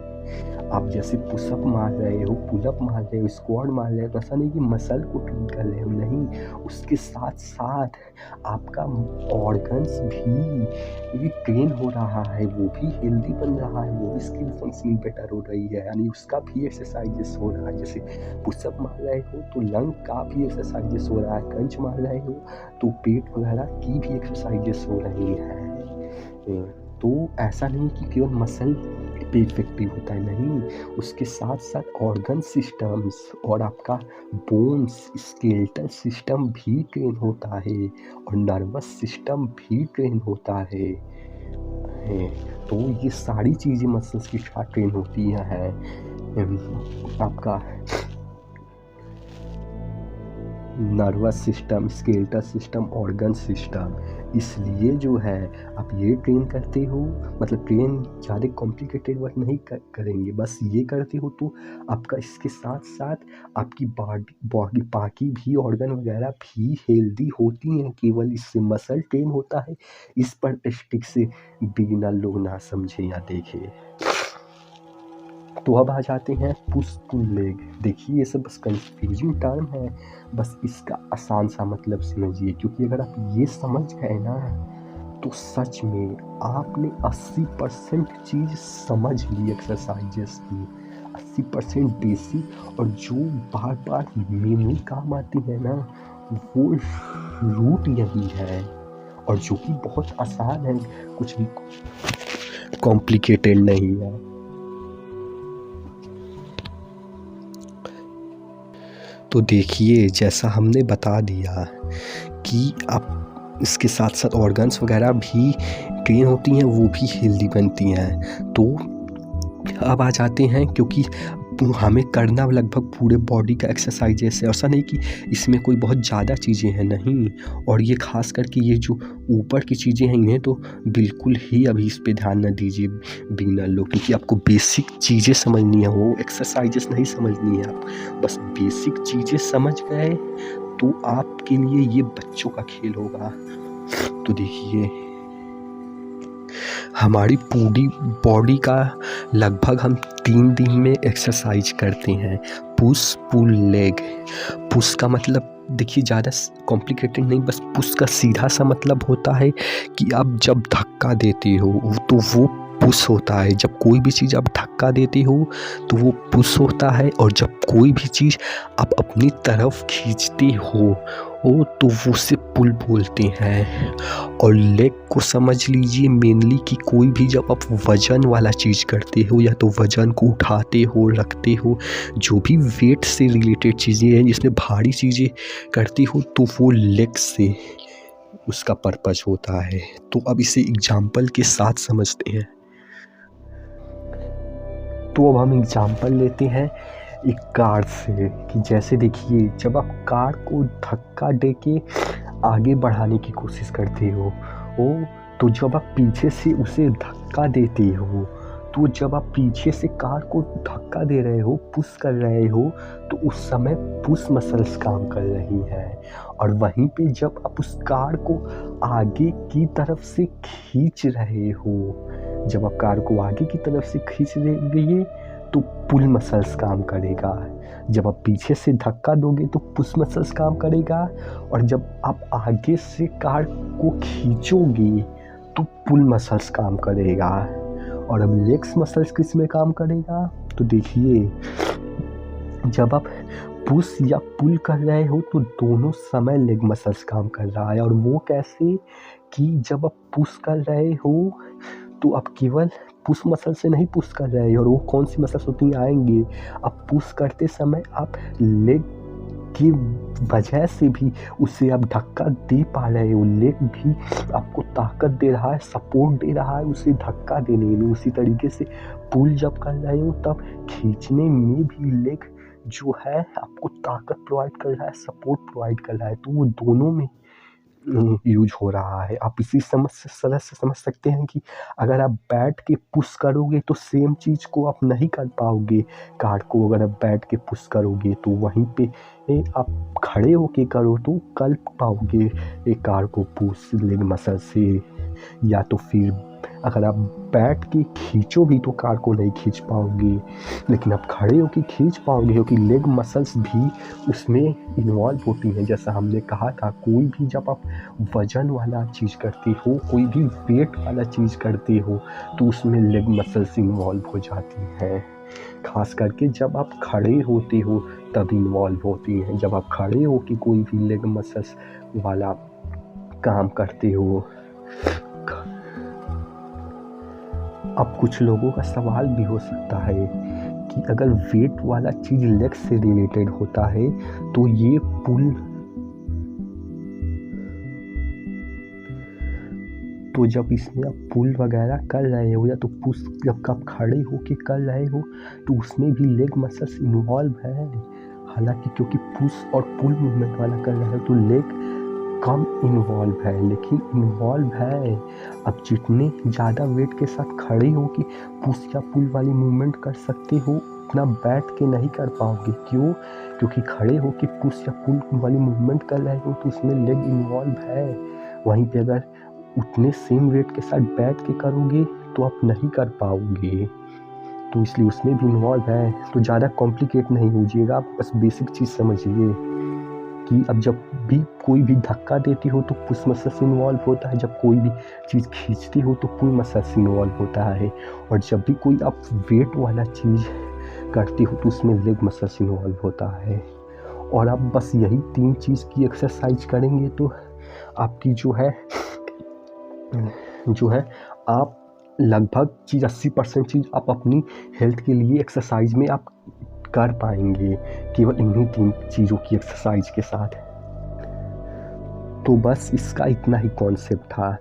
आप जैसे पुशअप मार रहे हो, पुलअप मार रहे हो, स्क्वाट मार रहे हो, तो ऐसा नहीं कि मसल को ट्रेन कर रहे हो, नहीं। उसके साथ साथ आपका ऑर्गन्स भी ट्रेन हो रहा है, वो भी हेल्दी बन रहा है, वो भी स्किन फंक्शनिंग बेटर हो रही है, यानी उसका भी एक्सरसाइजेस हो रहा है। जैसे पुशअप मार रहे हो तो लंग का भी एक्सरसाइजेस हो रहा है, क्रंच मार रहे हो तो पेट वगैरह की भी एक्सरसाइजेस हो रही है। तो ऐसा नहीं कि केवल मसल पे इफेक्टिव होता है, नहीं। उसके साथ साथ ऑर्गन सिस्टम्स और आपका बोन्स, स्केलेटल सिस्टम भी ट्रेन होता है और नर्वस सिस्टम भी ट्रेन होता है। तो ये सारी चीज़ें मसल्स के साथ ट्रेन होती हैं। आपका nervous system, skeletal system, organ system, इसलिए जो है आप ये ट्रेन करते हो, मतलब ट्रेन ज़्यादा कॉम्प्लिकेटेड वर्क नहीं करेंगे, बस ये करते हो तो आपका इसके साथ साथ आपकी बॉडी बाकी भी ऑर्गन वगैरह भी हेल्दी होती हैं, केवल इससे मसल ट्रेन होता है। इस पर स्टिक से बिगिनर लोग ना समझें या देखें। तो अब आ जाते हैं पुश पुल लेग। देखिए, ये सब बस कंफ्यूजिंग टर्म है, बस इसका आसान सा मतलब समझिए, क्योंकि अगर आप ये समझ गए ना, तो सच में आपने 80% चीज़ समझ ली एक्सरसाइजेस की। 80% बेसिक, और जो बार बार मेनली काम आती है ना, वो रूट यही है, और जो कि बहुत आसान है, कुछ भी कॉम्प्लिकेटेड नहीं है। तो देखिए, जैसा हमने बता दिया कि आप इसके साथ साथ ऑर्गन्स वगैरह भी ट्रेन होती हैं, वो भी हेल्दी बनती हैं। तो अब आ जाते हैं, क्योंकि हमें करना लगभग पूरे बॉडी का एक्सरसाइजेस है, ऐसा नहीं कि इसमें कोई बहुत ज़्यादा चीज़ें हैं, नहीं। और ये खास करके ये जो ऊपर की चीज़ें हैं, इन्हें तो बिल्कुल ही अभी इस पे ध्यान न दीजिए बिगिनर लोग, क्योंकि आपको बेसिक चीज़ें समझनी है, वो एक्सरसाइजेस नहीं समझनी है। आप बस बेसिक चीज़ें समझ गए तो आपके लिए ये बच्चों का खेल होगा। तो देखिए, हमारी पूरी बॉडी का लगभग हम 3 दिन में एक्सरसाइज करते हैं। Push pull leg. पुश का मतलब देखिए ज़्यादा कॉम्प्लिकेटेड नहीं, बस पुश का सीधा सा मतलब होता है कि आप जब धक्का देते हो तो वो पुश होता है। जब कोई भी चीज़ आप धक्का देते हो तो वो पुश होता है, और जब कोई भी चीज़ आप अपनी तरफ खींचते हो तो वो उसे पुल बोलते हैं। और लेग को समझ लीजिए मेनली कि कोई भी जब आप वज़न वाला चीज़ करते हो, या तो वज़न को उठाते हो, रखते हो, जो भी वेट से रिलेटेड चीज़ें हैं, जिसमें भारी चीज़ें करते हो, तो वो लेग से उसका पर्पस होता है। तो अब इसे एग्जाम्पल के साथ समझते हैं। तो अब हम एग्जाम्पल लेते हैं एक कार से, कि जैसे देखिए, जब आप कार को धक्का दे के आगे बढ़ाने की कोशिश करते हो, तो जब आप पीछे से उसे धक्का देते हो, तो जब आप पीछे से कार को धक्का दे रहे हो, पुश कर रहे हो, तो उस समय पुश मसल्स काम कर रही हैं। और वहीं पे जब आप उस कार को आगे की तरफ से खींच रहे हो, जब आप कार को आगे की तरफ से खींच देंगे तो पुल मसल्स काम करेगा। जब आप पीछे से धक्का दोगे तो पुश मसल्स काम करेगा, और जब आप आगे से कार को खींचोगे तो पुल मसल्स काम करेगा। और अब लेग्स मसल्स किस में काम करेगा, तो देखिए, जब आप पुश या पुल कर रहे हो तो दोनों समय लेग मसल्स काम कर रहा है। और वो कैसे, कि जब आप पुश कर रहे हो तो आप केवल पुश मसल से नहीं पुश कर रहे हो, और वो कौन सी मसल्स होती हैं आएंगे। आप पुश करते समय आप लेग की वजह से भी उसे आप धक्का दे पा रहे हो। लेग भी आपको ताकत दे रहा है, सपोर्ट दे रहा है उसे धक्का देने में। उसी तरीके से पुल जब कर रहे हो तब खींचने में भी लेग जो है आपको ताकत प्रोवाइड कर रहा है, सपोर्ट प्रोवाइड कर रहा है। तो वो दोनों में यूज हो रहा है। आप इसी तरह से समझ सकते हैं कि अगर आप बैठ के पुश करोगे तो सेम चीज़ को आप नहीं कर पाओगे। कार को अगर आप बैठ के पुश करोगे तो वहीं पे आप खड़े होके करो तो कर पाओगे एक कार को पुश लेग मसल से। या तो फिर अगर आप बैठ के खींचो भी तो कार को नहीं खींच पाओगे, लेकिन आप खड़े होके खींच पाओगे क्योंकि लेग मसल्स भी उसमें इन्वॉल्व होती हैं। जैसा हमने कहा था, कोई भी जब आप वजन वाला चीज़ करते हो, कोई भी वेट वाला चीज़ करते हो तो उसमें लेग मसल्स इन्वॉल्व हो जाती हैं। खास करके जब आप खड़े होते हो तब इन्वॉल्व होती हैं। जब आप खड़े हो कि कोई भी लेग मसल्स वाला काम करते हो। अब कुछ लोगों का सवाल भी हो सकता है कि अगर वेट वाला चीज़ लेग से रिलेटेड होता है तो ये पुल, तो जब इसमें आप पुल वगैरह कर रहे हो या तो पुश जब आप खड़े हो के कर रहे हो तो उसमें भी लेग मसल्स इन्वॉल्व है। हालांकि क्योंकि पुश और पुल मूवमेंट वाला कर रहे हो तो लेग कम इन्वॉल्व है, लेकिन इन्वॉल्व है। अब जितने ज़्यादा वेट के साथ खड़े हो कि पुश या पुल वाली मूवमेंट कर सकते हो उतना बैठ के नहीं कर पाओगे। क्यों? क्योंकि खड़े हो के पुश या पुल वाली मूवमेंट कर रहे हो तो उसमें लेग इन्वॉल्व है। वहीं पे अगर उतने सेम वेट के साथ बैठ के करोगे तो आप नहीं कर पाओगे, तो इसलिए उसमें भी इन्वॉल्व है। तो ज़्यादा कॉम्प्लिकेट नहीं होइएगा, आप बस बेसिक चीज़ समझिए कि अब जब भी कोई भी धक्का देती हो तो पुश मसल्स इन्वॉल्व होता है, जब कोई भी चीज़ खींचती हो तो पुल मसल्स इन्वॉल्व होता है, और जब भी कोई आप वेट वाला चीज़ करती हो तो उसमें लेग मसल्स इन्वॉल्व होता है। और आप बस यही 3 चीज़ की एक्सरसाइज करेंगे तो आपकी जो है आप लगभग चीज़ 80% चीज़ आप अपनी हेल्थ के लिए एक्सरसाइज में आप कर पाएंगे केवल इन्हीं 3 चीज़ों की एक्सरसाइज के साथ। तो बस इसका इतना ही कॉन्सेप्ट था।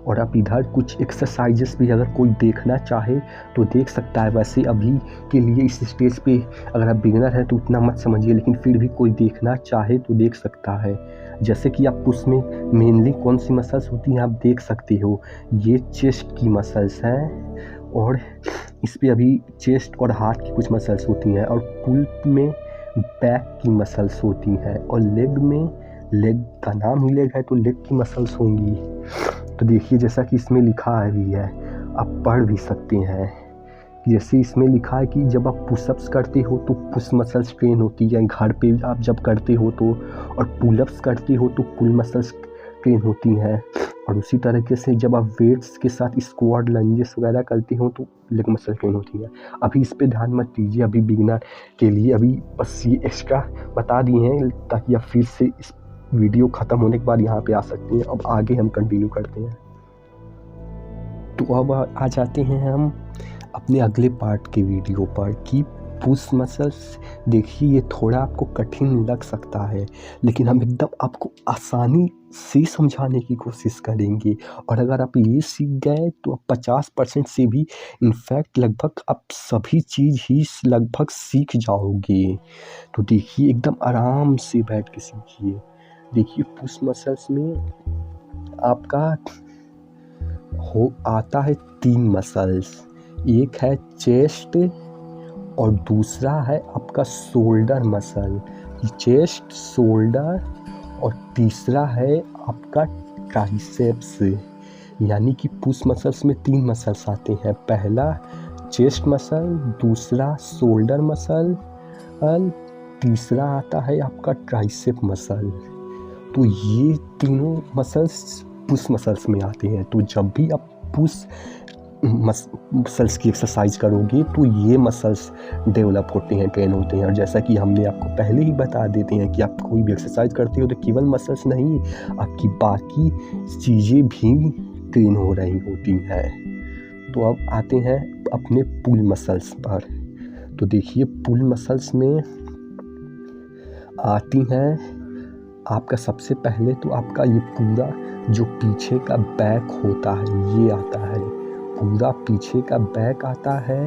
और आप इधर कुछ एक्सरसाइजेस भी अगर कोई देखना चाहे तो देख सकता है। वैसे अभी के लिए इस स्टेज पे अगर आप बिगिनर हैं तो उतना मत समझिए, लेकिन फिर भी कोई देखना चाहे तो देख सकता है। जैसे कि आप उसमें मेनली कौन सी मसल्स होती हैं आप देख सकते हो। ये चेस्ट की मसल्स हैं और इस पे अभी चेस्ट और हाथ की कुछ मसल्स होती हैं, और पुल में बैक की मसल्स होती हैं, और लेग में, लेग का नाम ही लेग है तो लेग की मसल्स होंगी। तो देखिए जैसा कि इसमें लिखा है भी है, आप पढ़ भी सकते हैं। जैसे इसमें लिखा है कि जब आप पुशअप्स करते हो तो पुश मसल्स ट्रेन होती है, घर पे आप जब करते हो तो, और पुलअप्स करते हो तो पुल मसल्स ट्रेन होती हैं। और उसी तरीके से जब आप वेट्स के साथ स्क्वाट लंजेस वगैरह करते हो तो लेग मसल ट्रेन होती है। अभी इस पे ध्यान मत दीजिए, अभी बिगिनर के लिए अभी बस ये एक्स्ट्रा बता दिए हैं ताकि आप फिर से इस वीडियो ख़त्म होने के बाद यहाँ पे आ सकते हैं। अब आगे हम कंटिन्यू करते हैं। तो अब आ जाते हैं हम अपने अगले पार्ट के वीडियो पर कि पुश मसल्स। देखिए ये थोड़ा आपको कठिन लग सकता है, लेकिन हम एकदम आपको आसानी से समझाने की कोशिश करेंगे। और अगर आप ये सीख गए तो आप 50% से भी, इनफैक्ट लगभग आप सभी चीज़ ही लगभग सीख जाओगे। तो देखिए एकदम आराम से बैठ के सीखिए। देखिए पुश मसल्स में आपका आता है 3 मसल्स। एक है चेस्ट और दूसरा है आपका शोल्डर मसल। चेस्ट, शोल्डर, और तीसरा है आपका ट्राइसेप्स। यानी कि पुश मसल्स में 3 मसल्स आते हैं। पहला चेस्ट मसल, दूसरा शोल्डर मसल, और तीसरा आता है आपका ट्राइसेप मसल। तो ये तीनों मसल्स पुश मसल्स में आते हैं। तो जब भी आप पुश मसल्स की एक्सरसाइज करोगे तो ये मसल्स डेवलप होते हैं, ट्रेन होते हैं। और जैसा कि हमने आपको पहले ही बता देते हैं कि आप कोई भी एक्सरसाइज करते हो तो केवल मसल्स नहीं, आपकी बाकी चीज़ें भी ट्रेन हो रही होती हैं। तो अब आते हैं अपने पुल मसल्स पर। तो देखिए पुल मसल्स में आती हैं आपका सबसे पहले तो आपका ये पूरा जो पीछे का बैक होता है ये आता है, पूरा पीछे का बैक आता है।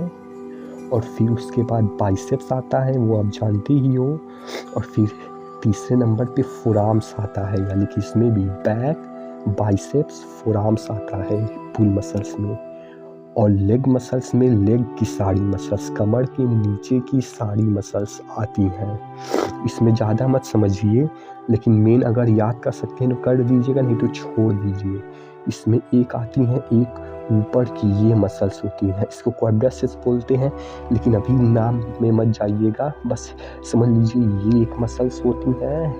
और फिर उसके बाद बाइसेप्स आता है, वो आप जानते ही हो। और फिर तीसरे नंबर पे फोरआर्म्स आता है, यानी कि इसमें भी बैक, बाइसेप्स, फोरआर्म्स आता है पुल मसल्स में। और लेग मसल्स में लेग की सारी मसल्स, कमर के नीचे की सारी मसल्स आती हैं। इसमें ज़्यादा मत समझिए, लेकिन मेन अगर याद कर सकते हैं तो कर दीजिएगा, नहीं तो छोड़ दीजिए। इसमें एक आती हैं, एक ऊपर की ये मसल्स होती हैं, इसको क्वाड्रिसेप्स बोलते हैं, लेकिन अभी नाम में मत जाइएगा, बस समझ लीजिए ये एक मसल्स होती हैं।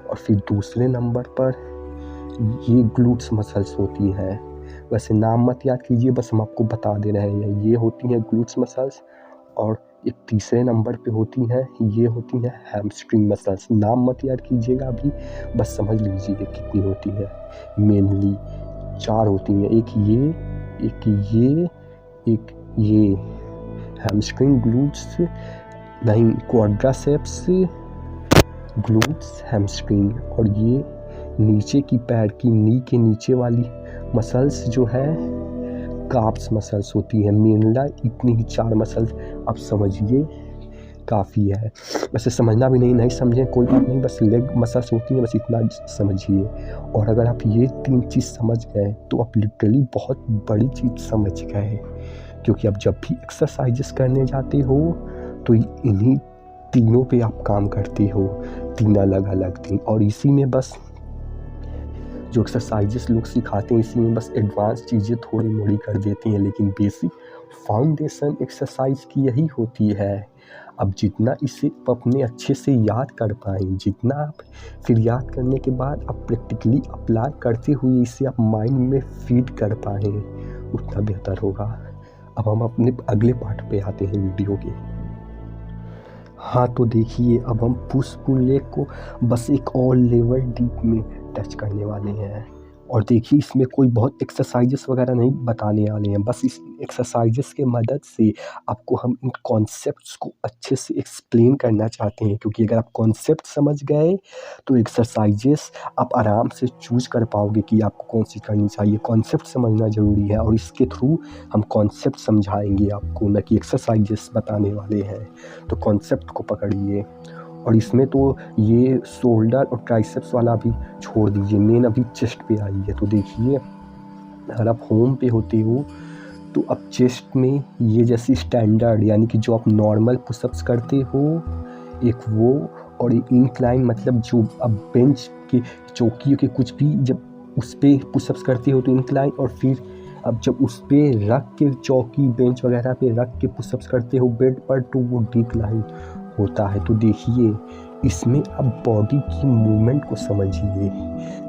और फिर दूसरे नंबर पर ये ग्लूट्स मसल्स होती हैं। वैसे नाम मत याद कीजिए, बस हम आपको बता दे रहे हैं, ये होती हैं ग्लूट्स मसल्स। और एक तीसरे नंबर पे होती हैं, ये होती हैं हैमस्ट्रिंग मसल्स। नाम मत याद कीजिएगा अभी, बस समझ लीजिए कितनी होती है। मेनली 4 होती हैं, एक ये, एक ये। हैमस्ट्रिंग, ग्लूट्स नहीं, क्वाड्रिसेप्स, ग्लूट्स, हैमस्ट्रिंग। और ये नीचे की पैर की नी के नीचे वाली मसल्स जो है काप्स मसल्स होती हैं। मेनला इतनी ही 4 मसल्स आप समझिए काफ़ी है। वैसे समझना भी नहीं समझें कोई बात नहीं, बस लेग मसल्स होती हैं, बस इतना समझिए। और अगर आप ये 3 चीज़ समझ गए तो आप लिटरली बहुत बड़ी चीज़ समझ गए, क्योंकि आप जब भी एक्सरसाइजेस करने जाते हो तो इन्हीं तीनों पे आप काम करते हो, 3 अलग अलग दिन। और इसी में बस जो एक्सरसाइजेस लोग सिखाते हैं, इसी में बस एडवांस चीज़ें थोड़ी मोड़ी कर देते हैं, लेकिन बेसिक फाउंडेशन एक्सरसाइज की यही होती है। अब जितना इसे अपने अच्छे से याद कर पाएँ, जितना आप फिर याद करने के बाद आप प्रैक्टिकली अप्लाई करते हुए इसे आप माइंड में फीड कर पाएँ, उतना बेहतर होगा। अब हम अपने अगले पार्ट पे आते हैं वीडियो के। हाँ तो देखिए, अब हम पुश पुल लेग को बस एक और लेवल डीप में टच करने वाले हैं। और देखिए, इसमें कोई बहुत एक्सरसाइजेस वगैरह नहीं बताने वाले हैं, बस इस एक्सरसाइजेस के मदद से आपको हम इन कॉन्सेप्ट्स को अच्छे से एक्सप्लेन करना चाहते हैं, क्योंकि अगर आप कॉन्सेप्ट समझ गए तो एक्सरसाइजेस आप आराम से चूज कर पाओगे कि आपको कौन सी करनी चाहिए। कॉन्सेप्ट समझना ज़रूरी है, और इसके थ्रू हम कॉन्सेप्ट समझाएंगे आपको, न कि एक्सरसाइजेस बताने वाले हैं। तो कॉन्सेप्ट को पकड़िए। और इसमें तो ये शोल्डर और ट्राइसेप्स वाला भी छोड़ दीजिए, मेन अभी चेस्ट पे आई है। तो देखिए, अगर आप होम पे होते हो तो अब चेस्ट में ये जैसी स्टैंडर्ड, यानी कि जो आप नॉर्मल पुशअप्स करते हो, एक वो, और इंक्लाइन मतलब जो अब बेंच के चौकियों के कुछ भी जब उस पर पुशअप्स करते हो तो इंक्लाइन, और फिर अब जब उस पर रख के चौकी बेंच वगैरह पे रख के पुशअप्स करते हो बेड पर, तो वो डिक्लाइन होता है। तो देखिए, इसमें आप बॉडी की मूवमेंट को समझिए।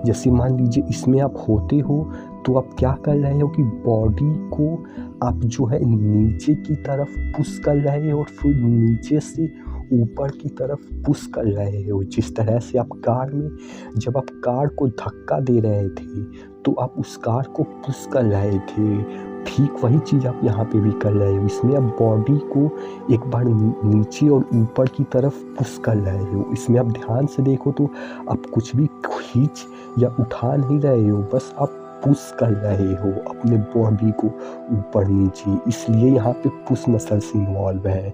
जैसे मान लीजिए इसमें आप होते हो तो आप क्या कर रहे हो कि बॉडी को आप जो है नीचे की तरफ पुश कर रहे हो, और फिर नीचे से ऊपर की तरफ पुश कर रहे हो। जिस तरह से आप कार में जब आप कार को धक्का दे रहे थे तो आप उस कार को पुश कर रहे थे, ठीक वही चीज़ आप यहाँ पे भी कर रहे हो। इसमें आप बॉडी को एक बार नीचे और ऊपर की तरफ पुश कर रहे हो। इसमें आप ध्यान से देखो तो आप कुछ भी खींच या उठा नहीं रहे हो, बस आप पुश कर रहे हो अपने बॉडी को ऊपर नीचे, इसलिए यहाँ पे पुश मसल्स इन्वॉल्व है।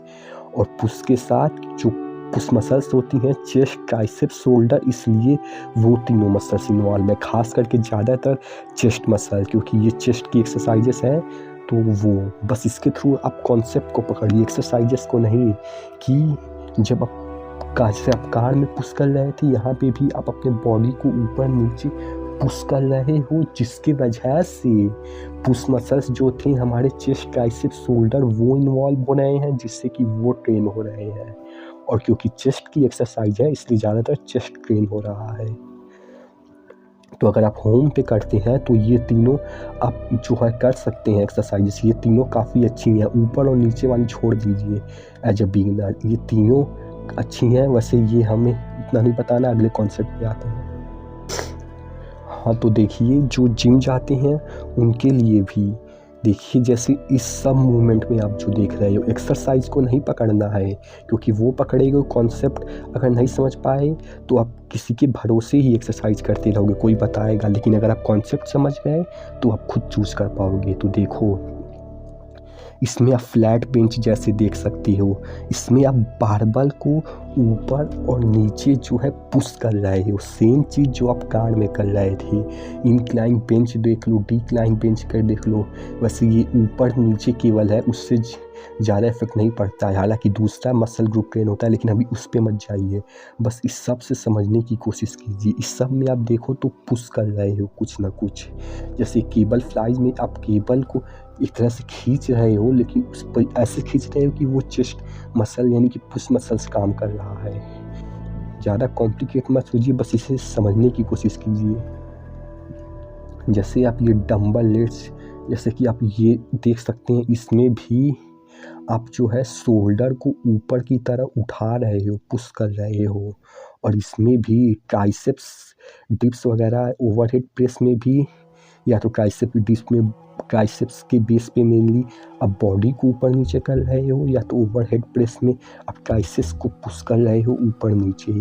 और पुश के साथ जो पुश मसल्स होती हैं चेस्ट, ट्राइसेप्स, शोल्डर, इसलिए वो तीनों मसल्स इन्वॉल्व है, खास करके ज़्यादातर चेस्ट मसल, क्योंकि ये चेस्ट की एक्सरसाइजेस हैं। तो वो बस इसके थ्रू आप कॉन्सेप्ट को पकड़िए, एक्सरसाइजेस को नहीं। कि जब आप कार में पुश कर रहे थे, यहाँ पे भी आप अपने बॉडी को ऊपर नीचे पुश कर रहे हो, जिसकी वजह से पुश मसल्स जो थे हमारे चेस्ट, ट्राइसेप्स, शोल्डर, वो इन्वॉल्व हो रहे हैं, जिससे कि वो ट्रेन हो रहे हैं। और क्योंकि चेस्ट की एक्सरसाइज है, इसलिए ज़्यादातर चेस्ट ट्रेन हो रहा है। तो अगर आप होम पे करते हैं तो ये तीनों आप जो है कर सकते हैं एक्सरसाइजेस, ये तीनों काफ़ी अच्छी हैं। ऊपर और नीचे वाली छोड़ दीजिए एज अ बिगिनर, ये तीनों अच्छी हैं। वैसे ये हमें इतना नहीं बताना, अगले कॉन्सेप्ट पे आते हैं। हाँ तो देखिए, जो जिम जाते हैं उनके लिए भी देखिए जैसे इस सब मूवमेंट में आप जो देख रहे हो, एक्सरसाइज को नहीं पकड़ना है, क्योंकि वो पकड़ेगा कॉन्सेप्ट अगर नहीं समझ पाए तो आप किसी के भरोसे ही एक्सरसाइज करते रहोगे, कोई बताएगा। लेकिन अगर आप कॉन्सेप्ट समझ गए तो आप खुद चूज़ कर पाओगे। तो देखो इसमें आप फ्लैट बेंच जैसे देख सकते हो, इसमें आप बारबल को ऊपर और नीचे जो है पुश कर रहे हो, सेम चीज़ जो आप कार में कर रहे थे। इंक्लाइन बेंच देख लो, डिक्लाइन बेंच कर देख लो, वैसे ये ऊपर नीचे केवल है, उससे ज़्यादा इफेक्ट नहीं पड़ता है। हालांकि दूसरा मसल ग्रुप ट्रेन होता है, लेकिन अभी उस पर मत जाइए, बस इस सब से समझने की कोशिश कीजिए। इस सब में आप देखो तो पुश कर रहे हो कुछ ना कुछ, जैसे केबल फ्लाइज में आप केबल को एक तरह से खींच रहे हो, लेकिन उस पर ऐसे खींच रहे हो कि वो चेस्ट मसल यानी कि पुश मसल्स काम कर रहा है। ज़्यादा कॉम्प्लिकेट मत सोचिए, बस इसे समझने की कोशिश कीजिए। जैसे आप ये डंबल लेट्स, जैसे कि आप ये देख सकते हैं, इसमें भी आप जो है शोल्डर को ऊपर की तरफ उठा रहे हो, पुश कर रहे हो। और इसमें भी ट्राइसेप्स डिप्स वगैरह ओवरहेड प्रेस में भी, या तो ट्राइसेप डिप्स में ट्राइसेप्स के बेस पे मेनली आप बॉडी को ऊपर नीचे कर रहे हो, या तो ओवरहेड प्रेस में आप ट्राइसेप्स को पुश कर रहे हो ऊपर नीचे।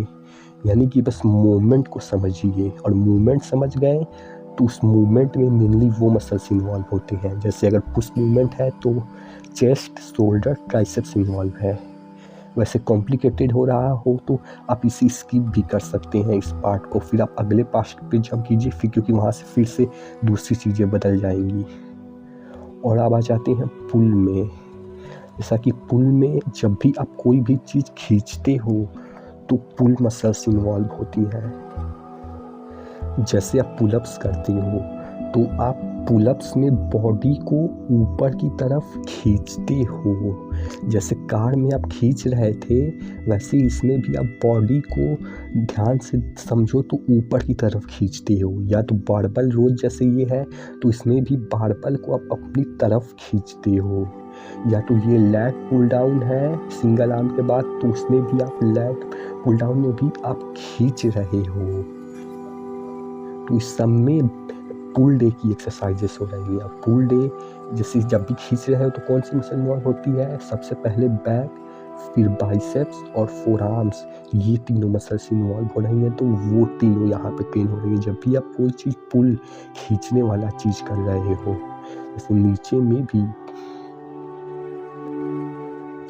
यानी कि बस मूवमेंट को समझिए, और मूवमेंट समझ गए तो उस मूवमेंट में मेनली वो मसल्स इन्वॉल्व होते हैं। जैसे अगर पुश मूवमेंट है तो चेस्ट, शोल्डर, ट्राइसेप्स इन्वॉल्व है। वैसे कॉम्प्लिकेटेड हो रहा हो तो आप इसे स्किप भी कर सकते हैं इस पार्ट को, फिर आप अगले पार्ट पे जंप कीजिए, फिर क्योंकि वहाँ से फिर से दूसरी चीज़ें बदल जाएंगी। और अब आ जाते हैं पुल में। जैसा कि पुल में जब भी आप कोई भी चीज़ खींचते हो तो पुल मसल्स इन्वॉल्व होती हैं। जैसे आप पुलअप्स करते हो तो आप पुलअप्स में बॉडी को ऊपर की तरफ खींचते हो, जैसे कार में आप खींच रहे थे, वैसे इसमें भी आप बॉडी को ध्यान से समझो तो ऊपर की तरफ खींचते हो। या तो बारबल रोज जैसे ये है तो इसमें भी बारबल को आप अपनी तरफ खींचते हो, या तो ये लैग पुल डाउन है सिंगल आर्म के बाद, तो उसमें भी आप लैग पुल डाउन में भी आप खींच रहे हो। तो इस सब में पुल डे की एक्सरसाइजेस हो रही है। पुल डे जैसे जब भी खींच रहे हो तो कौन सी मसल इन्वॉल्व होती है? सबसे पहले बैक, फिर बाइसेप्स और फोर आर्म्स, ये तीनों मसल्स इन्वॉल्व हो रही हैं। तो वो तीनों यहाँ पे ट्रेन हो रही है जब भी आप कोई चीज़ पुल खींचने वाला चीज़ कर रहे हो। जैसे नीचे में भी,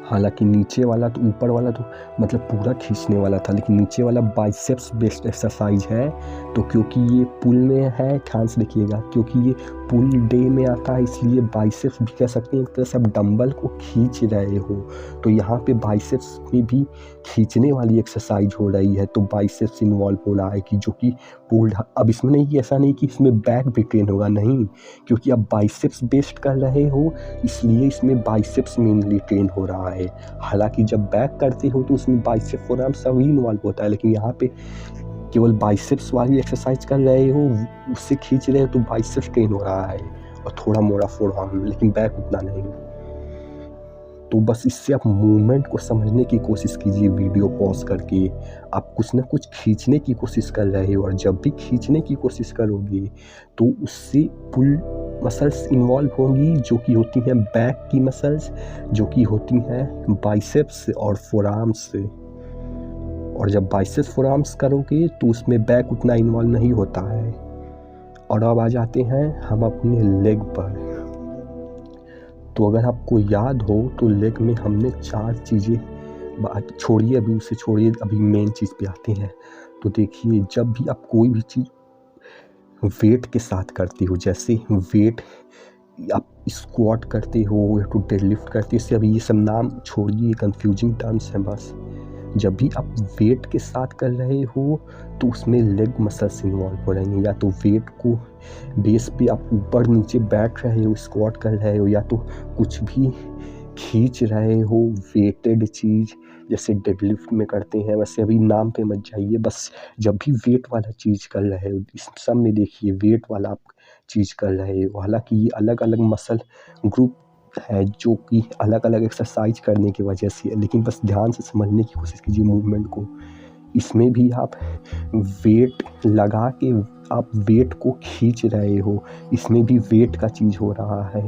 हालांकि नीचे वाला तो ऊपर वाला तो मतलब पूरा खींचने वाला था, लेकिन नीचे वाला बाइसेप्स बेस्ड एक्सरसाइज है। तो क्योंकि ये पुल में है, ध्यान से देखिएगा, क्योंकि ये पुल डे में आता है इसलिए बाइसेप्स भी कह सकते हैं, एक तरह से आप डंबल को खींच रहे हो। तो यहाँ पे बाइसेप्स में भी खींचने वाली एक्सरसाइज हो रही है, तो बाइसेप्स इन्वॉल्व हो रहा है कि जो कि पुल। अब इसमें नहीं, ऐसा नहीं कि इसमें बैक भी ट्रेन होगा, नहीं, क्योंकि आप बाइसेप्स बेस्ड कर रहे हो इसलिए इसमें बाइसेप्स मेनली ट्रेन हो रहा है। हालांकि जब बैक करते हो तो उसमें बाइसेप्स फोर आर्म सभी इन्वॉल्व होता है, लेकिन यहाँ पे केवल बाइसेप्स वाली एक्सरसाइज कर रहे हो, उससे खींच रहे हो तो बाइसेप्स ट्रेन हो रहा है और थोड़ा मोड़ा फोर आर्म, लेकिन बैक उतना नहीं। तो बस इससे आप मूवमेंट को समझने की कोशिश कीजिए, वीडियो पॉज करके। आप कुछ ना कुछ खींचने की कोशिश कर रहे हो, और जब भी खींचने की कोशिश करोगे तो उससे पुल मसल्स इन्वॉल्व होंगी, जो कि होती हैं बैक की मसल्स, जो कि होती हैं बाइसेप्स और फोरआर्म्स से। और जब बाइसेप्स फोरआर्म्स करोगे तो उसमें बैक उतना इन्वॉल्व नहीं होता है। और अब आ जाते हैं हम अपने लेग पर। तो अगर आपको याद हो तो लेग में हमने 4 चीज़ें, छोड़िए अभी उसे, छोड़िए अभी मेन चीज़ पे आते हैं। तो देखिए जब भी आप कोई भी चीज़ वेट के साथ करते हो, जैसे वेट आप स्क्वाट करते हो या तो डेडलिफ्ट करते हो, इससे अभी ये सब नाम छोड़िए, कंफ्यूजिंग टर्म्स हैं बस। जब भी आप वेट के साथ कर रहे हो तो उसमें लेग मसल्स इन्वॉल्व हो रही हैं। या तो वेट को बेस पे आप ऊपर नीचे बैठ रहे हो, स्क्वाट कर रहे हो, या तो कुछ भी खींच रहे हो वेटेड चीज़, जैसे डेडलिफ्ट में करते हैं। वैसे अभी नाम पे मत जाइए, बस जब भी वेट वाला चीज़ कर रहे हो, इस सब में देखिए वेट वाला आप चीज़ कर रहे हो। हालांकि ये अलग अलग मसल ग्रुप है जो कि अलग अलग एक्सरसाइज करने की वजह से है, लेकिन बस ध्यान से समझने की कोशिश कीजिए मूवमेंट को। इसमें भी आप वेट लगा के आप वेट को खींच रहे हो, इसमें भी वेट का चीज़ हो रहा है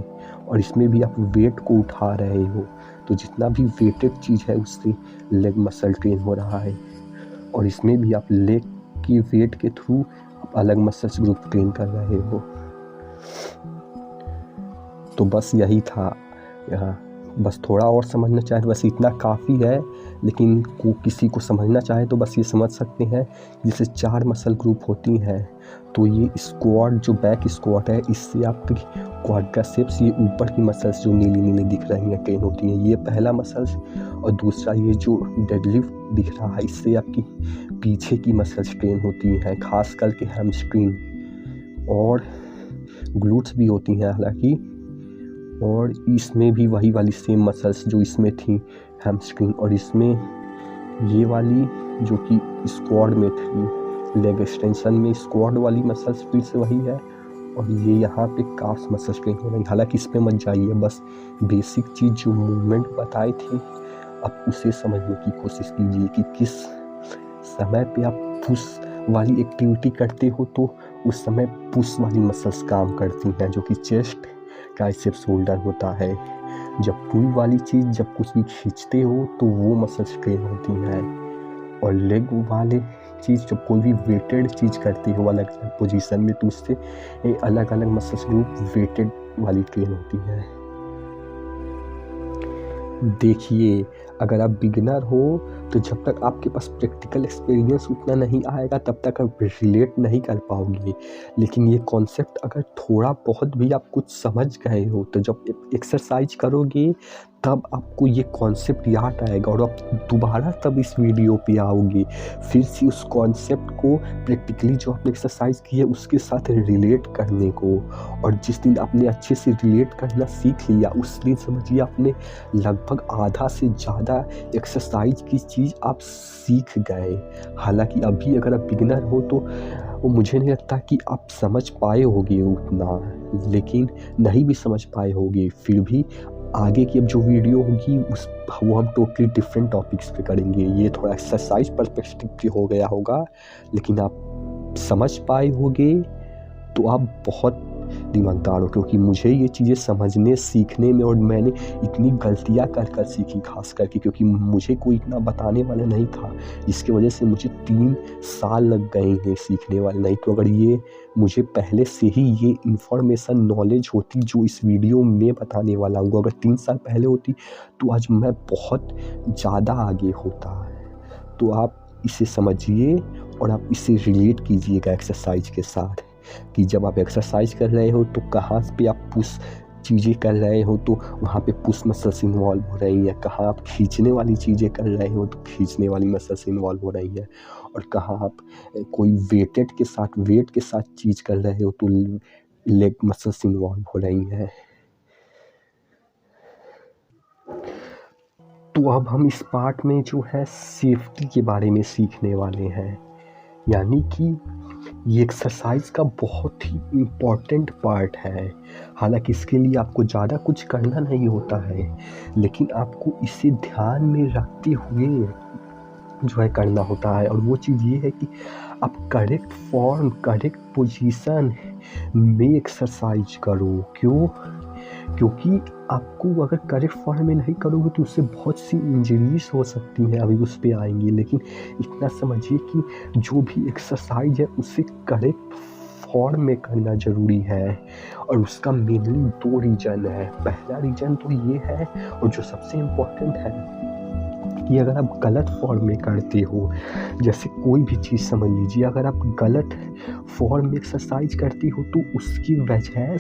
और इसमें भी आप वेट को उठा रहे हो। तो जितना भी वेटेड चीज़ है उससे लेग मसल ट्रेन हो रहा है और इसमें भी आप लेग की वेट के थ्रू आप अलग मसल्स ग्रुप ट्रेन कर रहे हो। तो बस यही था यहाँ, बस थोड़ा और समझना चाहे तो बस इतना काफ़ी है, लेकिन किसी को समझना चाहे तो बस ये समझ सकते हैं जैसे 4 मसल ग्रुप होती हैं। तो ये स्क्वाट जो बैक स्क्वाट है, इससे आपकी क्वाड्रिसेप्स, ये ऊपर की मसल्स जो नीली नीली दिख रही हैं ट्रेन होती हैं, ये पहला मसल्स। और दूसरा ये जो डेडलिफ्ट दिख रहा है, इससे आपकी पीछे की मसल्स ट्रेन होती हैं, खास करके हैमस्ट्रिंग और ग्लूट्स भी होती हैं हालांकि। और इसमें भी वही वाली सेम मसल्स जो इसमें थी, हैमस्ट्रिंग, और इसमें ये वाली जो कि स्क्वाड में थी, लेग एक्सटेंशन में स्क्वाड वाली मसल्स फिर से वही है। और ये यहाँ पे काफ्स मसल्स ट्रेन हो रही। हालांकि इस पे मत जाइए, बस बेसिक चीज़ जो मूवमेंट बताए थे आप उसे समझने की कोशिश कीजिए कि किस समय पे आप पुश वाली एक्टिविटी करते हो तो उस समय पुश वाली मसल्स काम करती हैं, जो कि चेस्ट, ट्राइसेप्स, शोल्डर होता है। जब पुल वाली चीज़ जब कुछ भी खींचते हो तो वो मसल्स ट्रेन होती हैं। और लेग वाले चीज़ जब कोई भी वेटेड चीज़ करते हो अलग अलग पोजीशन में तो उससे अलग अलग मसल्स ग्रुप वेटेड वाली ट्रेन होती है। देखिए, अगर आप बिगिनर हो तो जब तक आपके पास प्रैक्टिकल एक्सपीरियंस उतना नहीं आएगा तब तक आप रिलेट नहीं कर पाओगे। लेकिन ये कॉन्सेप्ट अगर थोड़ा बहुत भी आप कुछ समझ गए हो तो जब एक्सरसाइज करोगे तब आपको ये कॉन्सेप्ट याद आएगा और आप दोबारा तब इस वीडियो पे आओगे, फिर से उस कॉन्सेप्ट को प्रैक्टिकली जो आपने एक्सरसाइज की है उसके साथ रिलेट करने को। और जिस दिन आपने अच्छे से रिलेट करना सीख लिया उस दिन समझिए आपने लगभग आधा से ज़्यादा एक्सरसाइज की चीज़ आप सीख गए। हालांकि अभी अगर आप बिगिनर हो तो वो मुझे नहीं लगता कि आप समझ पाए होगे उतना, लेकिन नहीं भी समझ पाए होगे फिर भी आगे की अब जो वीडियो होगी वो हम टोटली डिफरेंट टॉपिक्स पे करेंगे। ये थोड़ा एक्सरसाइज पर्सपेक्टिव पे हो गया होगा, लेकिन आप समझ पाए होगे तो आप बहुत दिमागदार हो, क्योंकि मुझे ये चीज़ें समझने सीखने में और मैंने इतनी गलतियाँ कर सीखी, खास करके क्योंकि मुझे कोई इतना बताने वाला नहीं था, जिसकी वजह से मुझे 3 साल लग गए हैं सीखने वाले। नहीं तो अगर ये मुझे पहले से ही ये इन्फॉर्मेशन नॉलेज होती जो इस वीडियो में बताने वाला हूँ, अगर 3 साल पहले होती तो आज मैं बहुत ज़्यादा आगे होता। तो आप इसे समझिए और आप इसे रिलेट कीजिएगा एक्सरसाइज के साथ कि जब आप एक्सरसाइज कर रहे हो तो कहाँ पे आप पुश चीज़ें कर रहे हो तो वहाँ पे पुश मसल्स इन्वॉल्व हो रही हैं, कहाँ आप खींचने वाली चीज़ें कर रहे हो तो खींचने वाली मसल्स इन्वॉल्व हो रही हैं, और कहाँ आप कोई वेट के साथ चीज़ कर रहे हो तो लेग मसल्स इन्वॉल्व हो रही हैं। तो अब हम इस पार्ट में जो है सेफ्टी के बारे में सीखने वाले हैं, यानी कि ये एक्सरसाइज का बहुत ही इम्पॉर्टेंट पार्ट है। हालांकि इसके लिए आपको ज़्यादा कुछ करना नहीं होता है, लेकिन आपको इसे ध्यान में रखते हुए जो है करना होता है। और वो चीज़ ये है कि आप करेक्ट फॉर्म, करेक्ट पोजीशन में एक्सरसाइज करो। क्यों? क्योंकि आपको अगर करेक्ट फॉर्म में नहीं करोगे तो उससे बहुत सी इंजरीज हो सकती हैं, अभी उस पर आएंगे। लेकिन इतना समझिए कि जो भी एक्सरसाइज है उसे करेक्ट फॉर्म में करना ज़रूरी है, और उसका मेनली 2 रीज़न है। पहला रीज़न तो ये है और जो सबसे इम्पोर्टेंट है कि अगर आप गलत फॉर्म में करते हो, जैसे कोई भी चीज़ समझ लीजिए, अगर आप गलत फॉर्म में एक्सरसाइज करते हो तो उसकी वजह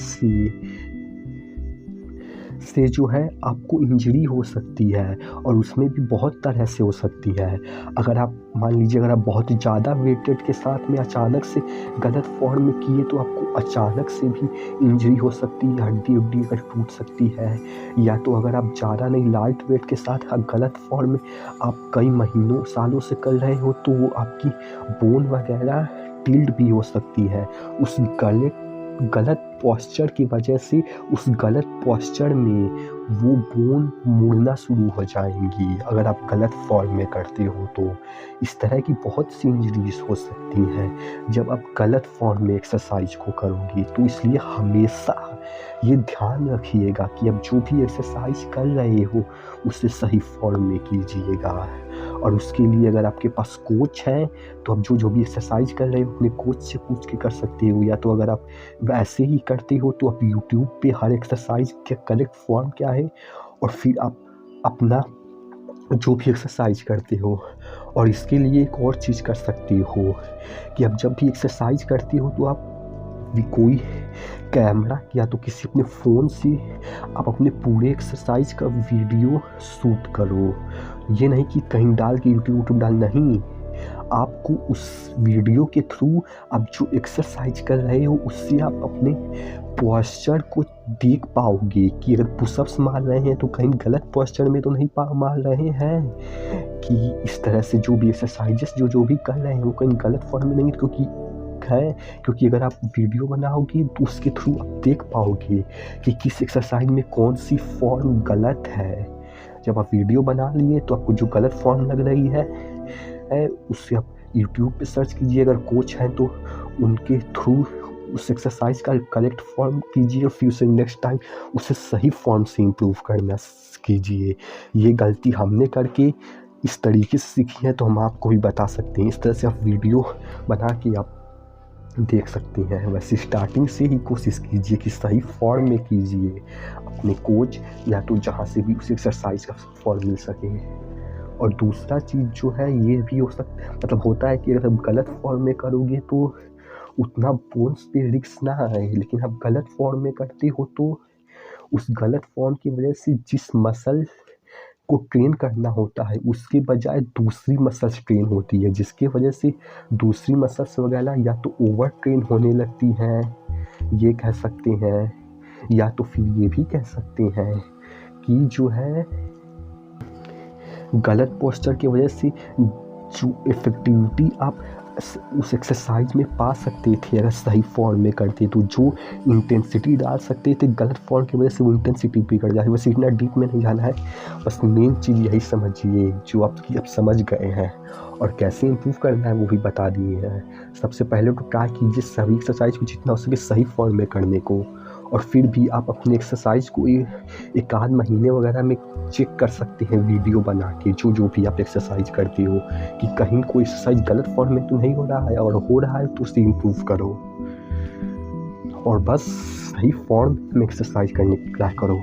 से जो है आपको इंजरी हो सकती है, और उसमें भी बहुत तरह से हो सकती है। अगर आप मान लीजिए अगर आप बहुत ज़्यादा वेटेड के साथ में अचानक से गलत फॉर्म में किए तो आपको अचानक से भी इंजरी हो सकती है, हड्डी अगर टूट सकती है। या तो अगर आप ज़्यादा नहीं, लाइट वेट के साथ गलत फॉर्म में आप कई महीनों सालों से कर रहे हो तो वो आपकी बोन वगैरह टिल्ड भी हो सकती है। उस गलत गलत पोस्चर की वजह से उस गलत पोस्चर में वो बोन मुड़ना शुरू हो जाएंगी अगर आप गलत फॉर्म में करते हो तो। इस तरह की बहुत सी इंजरीज हो सकती हैं जब आप गलत फॉर्म में एक्सरसाइज को करोगे। तो इसलिए हमेशा ये ध्यान रखिएगा कि आप जो भी एक्सरसाइज कर रहे हो उसे सही फॉर्म में कीजिएगा। और उसके लिए अगर आपके पास कोच है तो आप जो भी एक्सरसाइज कर रहे हो अपने कोच से पूछ के कर सकते हो, या तो अगर आप वैसे ही करते हो तो आप यूट्यूब पे हर एक्सरसाइज का करेक्ट फॉर्म क्या है और फिर आप अपना जो भी एक्सरसाइज करते हो। और इसके लिए एक और चीज़ कर सकते हो कि आप जब भी एक्सरसाइज करते हो तो आप भी कोई कैमरा या तो किसी अपने फ़ोन से आप अपने पूरे एक्सरसाइज का वीडियो शूट करो। ये नहीं कि कहीं डाल के यूट्यूब डाल, नहीं, आपको उस वीडियो के थ्रू आप जो एक्सरसाइज कर रहे हो उससे आप अपने पोस्चर को देख पाओगे कि अगर पुशअप्स मार रहे हैं तो कहीं गलत पोस्चर में तो नहीं मार रहे हैं, कि इस तरह से जो भी एक्सरसाइजेस जो भी कर रहे हैं वो कहीं गलत फॉर्म में नहीं क्योंकि अगर आप वीडियो बनाओगे तो उसके थ्रू आप देख पाओगे कि किस एक्सरसाइज में कौन सी फॉर्म गलत है। जब आप वीडियो बना लिए तो आपको जो गलत फॉर्म लग रही है उससे आप यूट्यूब पे सर्च कीजिए, अगर कोच हैं तो उनके थ्रू उस एक्सरसाइज का करेक्ट फॉर्म कीजिए और फिर उसे नेक्स्ट टाइम उसे सही फॉर्म से इम्प्रूव करना कीजिए। ये गलती हमने करके इस तरीके से सीखी है तो हम आपको भी बता सकते हैं। इस तरह से आप वीडियो बना के आप देख सकते हैं। वैसे स्टार्टिंग से ही कोशिश कीजिए कि सही फॉर्म में कीजिए अपने कोच या तो जहाँ से भी उस एक्सरसाइज का फॉर्म मिल सके। और दूसरा चीज़ जो है ये भी हो सकता है, मतलब होता है कि अगर आप गलत फॉर्म में करोगे तो उतना बोन्स पे रिस्क ना आए, लेकिन आप गलत फॉर्म में करते हो तो उस गलत फॉर्म की वजह से जिस मसल को ट्रेन करना होता है उसके बजाय दूसरी मसल्स ट्रेन होती है, जिसकी वजह से दूसरी मसल्स वगैरह या तो ओवर ट्रेन होने लगती हैं, ये कह सकते हैं, या तो फिर ये भी कह सकते हैं कि जो है गलत पोस्चर की वजह से जो इफ़ेक्टिविटी आप उस एक्सरसाइज में पा सकते थे अगर सही फॉर्म में करते तो जो इंटेंसिटी डाल सकते थे गलत फॉर्म की वजह से वो इंटेंसिटी बिगड़ जाती है। वैसे इतना डीप में नहीं जाना है, बस मेन चीज़ यही समझिए जो आपकी अब समझ गए हैं और कैसे इम्प्रूव करना है वो भी बता दिए हैं। सबसे पहले तो ट्राई कीजिए सभी एक्सरसाइज को जितना हो सके सही फॉर्म में करने को, और फिर भी आप अपने एक्सरसाइज को एक आध महीने वगैरह में चेक कर सकते हैं वीडियो बना के जो भी आप एक्सरसाइज करते हो कि कहीं कोई एक्सरसाइज गलत फॉर्म में तो नहीं हो रहा है, और हो रहा है तो उसे इम्प्रूव करो और बस सही फॉर्म में एक्सरसाइज करने की ट्राई करो।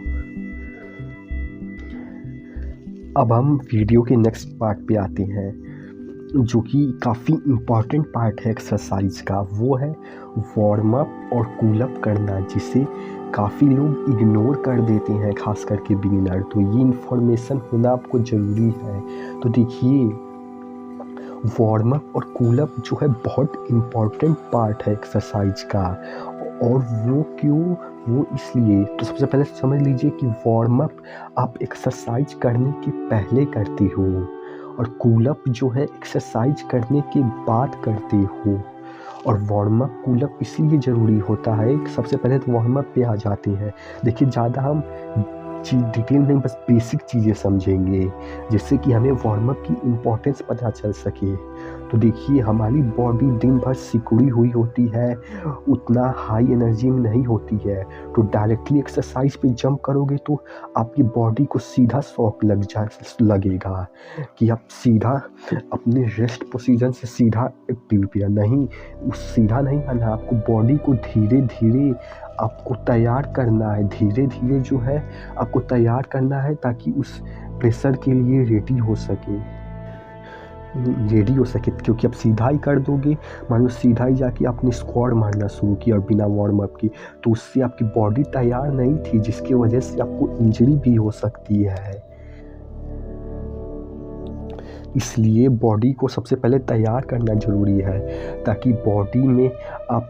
अब हम वीडियो के नेक्स्ट पार्ट पे आते हैं जो कि काफ़ी इम्पॉर्टेंट पार्ट है एक्सरसाइज का, वो है वार्म अप और कूल अप करना, जिसे काफ़ी लोग इग्नोर कर देते हैं, खास करके बिगिनर। तो ये इन्फॉर्मेशन होना आपको ज़रूरी है। तो देखिए वार्म अप और कूल अप जो है बहुत इम्पॉर्टेंट पार्ट है एक्सरसाइज का, और वो क्यों, वो इसलिए। तो सबसे पहले समझ लीजिए कि वार्म अप आप एक्सरसाइज करने के पहले करते हो और कूल अप जो है एक्सरसाइज करने के बाद करते हो। और वार्म अप कूल अप इसीलिए ज़रूरी होता है। सबसे पहले तो वार्म अप पे आ जाते हैं। देखिए ज़्यादा हम डिटेल में बस बेसिक चीज़ें समझेंगे जिससे कि हमें वार्म अप की इम्पोर्टेंस पता चल सके। तो देखिए हमारी बॉडी दिन भर सिकुड़ी हुई होती है, उतना हाई एनर्जी में नहीं होती है। तो डायरेक्टली एक्सरसाइज पे जंप करोगे तो आपकी बॉडी को सीधा शॉक लगेगा कि आप सीधा अपने रेस्ट पोजीशन से सीधा एक्टिव नहीं, उस सीधा नहीं आना, आपको बॉडी को धीरे धीरे आपको तैयार करना है, धीरे धीरे जो है आपको तैयार करना है ताकि उस प्रेशर के लिए रेडी हो सके। क्योंकि आप सीधा ही कर दोगे, मान लो सीधा ही जाके आपने स्क्वाट मारना शुरू किया और बिना वार्म अप की, तो उससे आपकी बॉडी तैयार नहीं थी, जिसकी वजह से आपको इंजरी भी हो सकती है। इसलिए बॉडी को सबसे पहले तैयार करना ज़रूरी है ताकि बॉडी में आप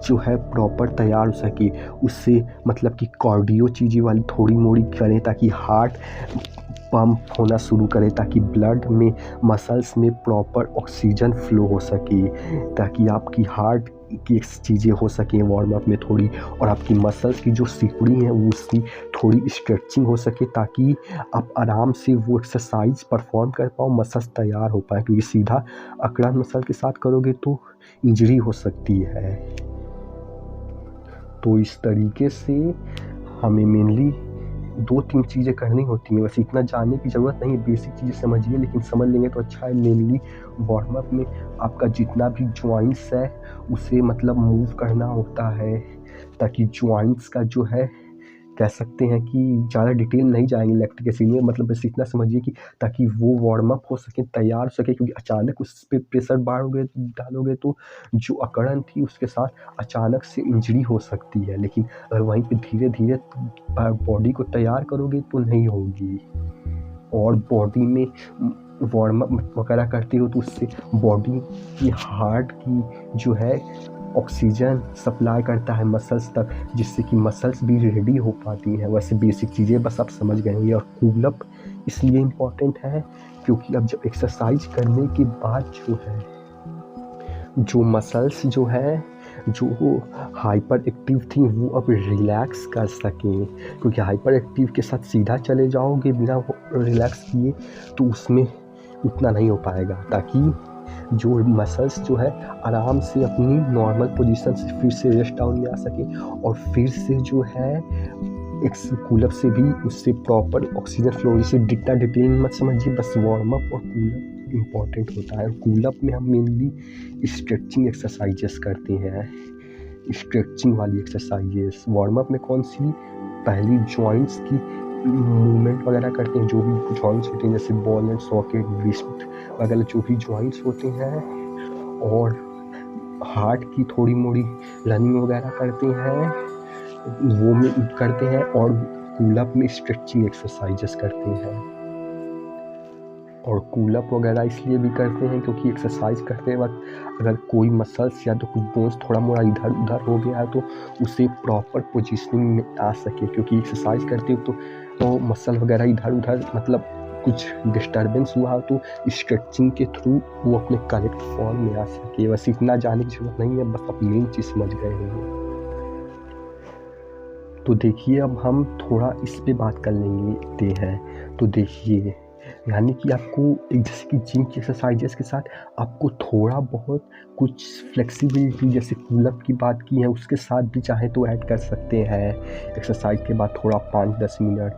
जो है प्रॉपर तैयार हो सके। उससे मतलब कि कार्डियो चीज़ें वाली थोड़ी मोड़ी करें ताकि हार्ट पंप होना शुरू करे, ताकि ब्लड में मसल्स में प्रॉपर ऑक्सीजन फ्लो हो सके, ताकि आपकी हार्ट की चीज़ें हो सकें वार्म अप में थोड़ी, और आपकी मसल्स की जो सिकुड़ी हैं वो उसकी थोड़ी स्ट्रेचिंग हो सके, ताकि आप आराम से वो एक्सरसाइज परफॉर्म कर पाओ, मसल्स तैयार हो पाए। क्योंकि सीधा अकड़ा मसल के साथ करोगे तो इंजरी हो सकती है। तो इस तरीके से हमें मेनली 2-3 चीज़ें करनी होती हैं। बस इतना जानने की ज़रूरत नहीं है, बेसिक चीज़ें समझिए, लेकिन समझ लेंगे तो अच्छा है। मेनली वार्म अप में आपका जितना भी जॉइंट्स है उसे मतलब मूव करना होता है, ताकि जॉइंट्स का जो है कह सकते हैं कि ज़्यादा डिटेल नहीं जाएंगे लैक्टिक एसिड में, मतलब बस इतना समझिए कि ताकि वो वार्म अप हो सके, तैयार हो सके। क्योंकि अचानक उस पर प्रेशर डालोगे तो जो अकड़न थी उसके साथ अचानक से इंजरी हो सकती है। लेकिन अगर वहीं पे धीरे धीरे बॉडी को तैयार करोगे तो नहीं होगी। और बॉडी में वार्म अप वगैरह करते हो तो उससे बॉडी की हार्ट की जो है ऑक्सीजन सप्लाई करता है मसल्स तक, जिससे कि मसल्स भी रेडी हो पाती हैं। वैसे बेसिक चीज़ें बस आप समझ गए होंगे। और कूल अप इसलिए इम्पॉर्टेंट है क्योंकि अब जब एक्सरसाइज करने के बाद जो है जो मसल्स जो है जो हाइपर एक्टिव थी वो अब रिलैक्स कर सकें। क्योंकि हाइपर एक्टिव के साथ सीधा चले जाओगे बिना रिलैक्स किए तो उसमें उतना नहीं हो पाएगा, ताकि जो मसल्स जो है आराम से अपनी नॉर्मल पोजीशन से फिर से रेस्ट डाउन में आ सके, और फिर से जो है एक कूल अप से भी उससे प्रॉपर ऑक्सीजन फ्लो। जैसे जितना डिटेल मत समझिए, बस वार्म अप और कूल अप इम्पॉर्टेंट होता है। कूल अप में हम मेनली स्ट्रेचिंग एक्सरसाइजेस करते हैं, स्ट्रेचिंग वाली एक्सरसाइजेस। वार्म अप में कौन सी, पहली जॉइंट्स की मूवमेंट वगैरह करते हैं, जो भी जॉइंट्स होते हैं जैसे बॉल एंड सॉकेट, रिस्ट वगैरह जो भी जॉइंट्स होते हैं, और हार्ट की थोड़ी मोड़ी रनिंग वगैरह करते हैं, वो में करते हैं। और कूल अप में स्ट्रेचिंग एक्सरसाइजेस करते हैं। और कूल अप वगैरह इसलिए भी करते हैं क्योंकि एक्सरसाइज करते वक्त अगर कोई मसल्स या तो कुछ बोन्स थोड़ा मोड़ा इधर उधर हो गया है तो उसे प्रॉपर पोजीशनिंग में आ सके। क्योंकि एक्सरसाइज करते हो तो मसल वगैरह इधर उधर मतलब कुछ डिस्टर्बेंस हुआ तो स्ट्रेचिंग के थ्रू वो अपने करेक्ट फॉर्म में आ सके। बस इतना जानने की जरूरत नहीं है, बस आप मेन चीज़ समझ गए होंगे। तो देखिए अब हम थोड़ा इस पे बात कर लेंगे हैं। तो देखिए यानी कि आपको एक जैसे कि जिम की एक्सरसाइजेस के साथ आपको थोड़ा बहुत कुछ फ्लेक्सिबिलिटी, जैसे कूल अप की बात की है उसके साथ भी चाहे तो ऐड कर सकते हैं एक्सरसाइज के बाद थोड़ा 5-10 मिनट,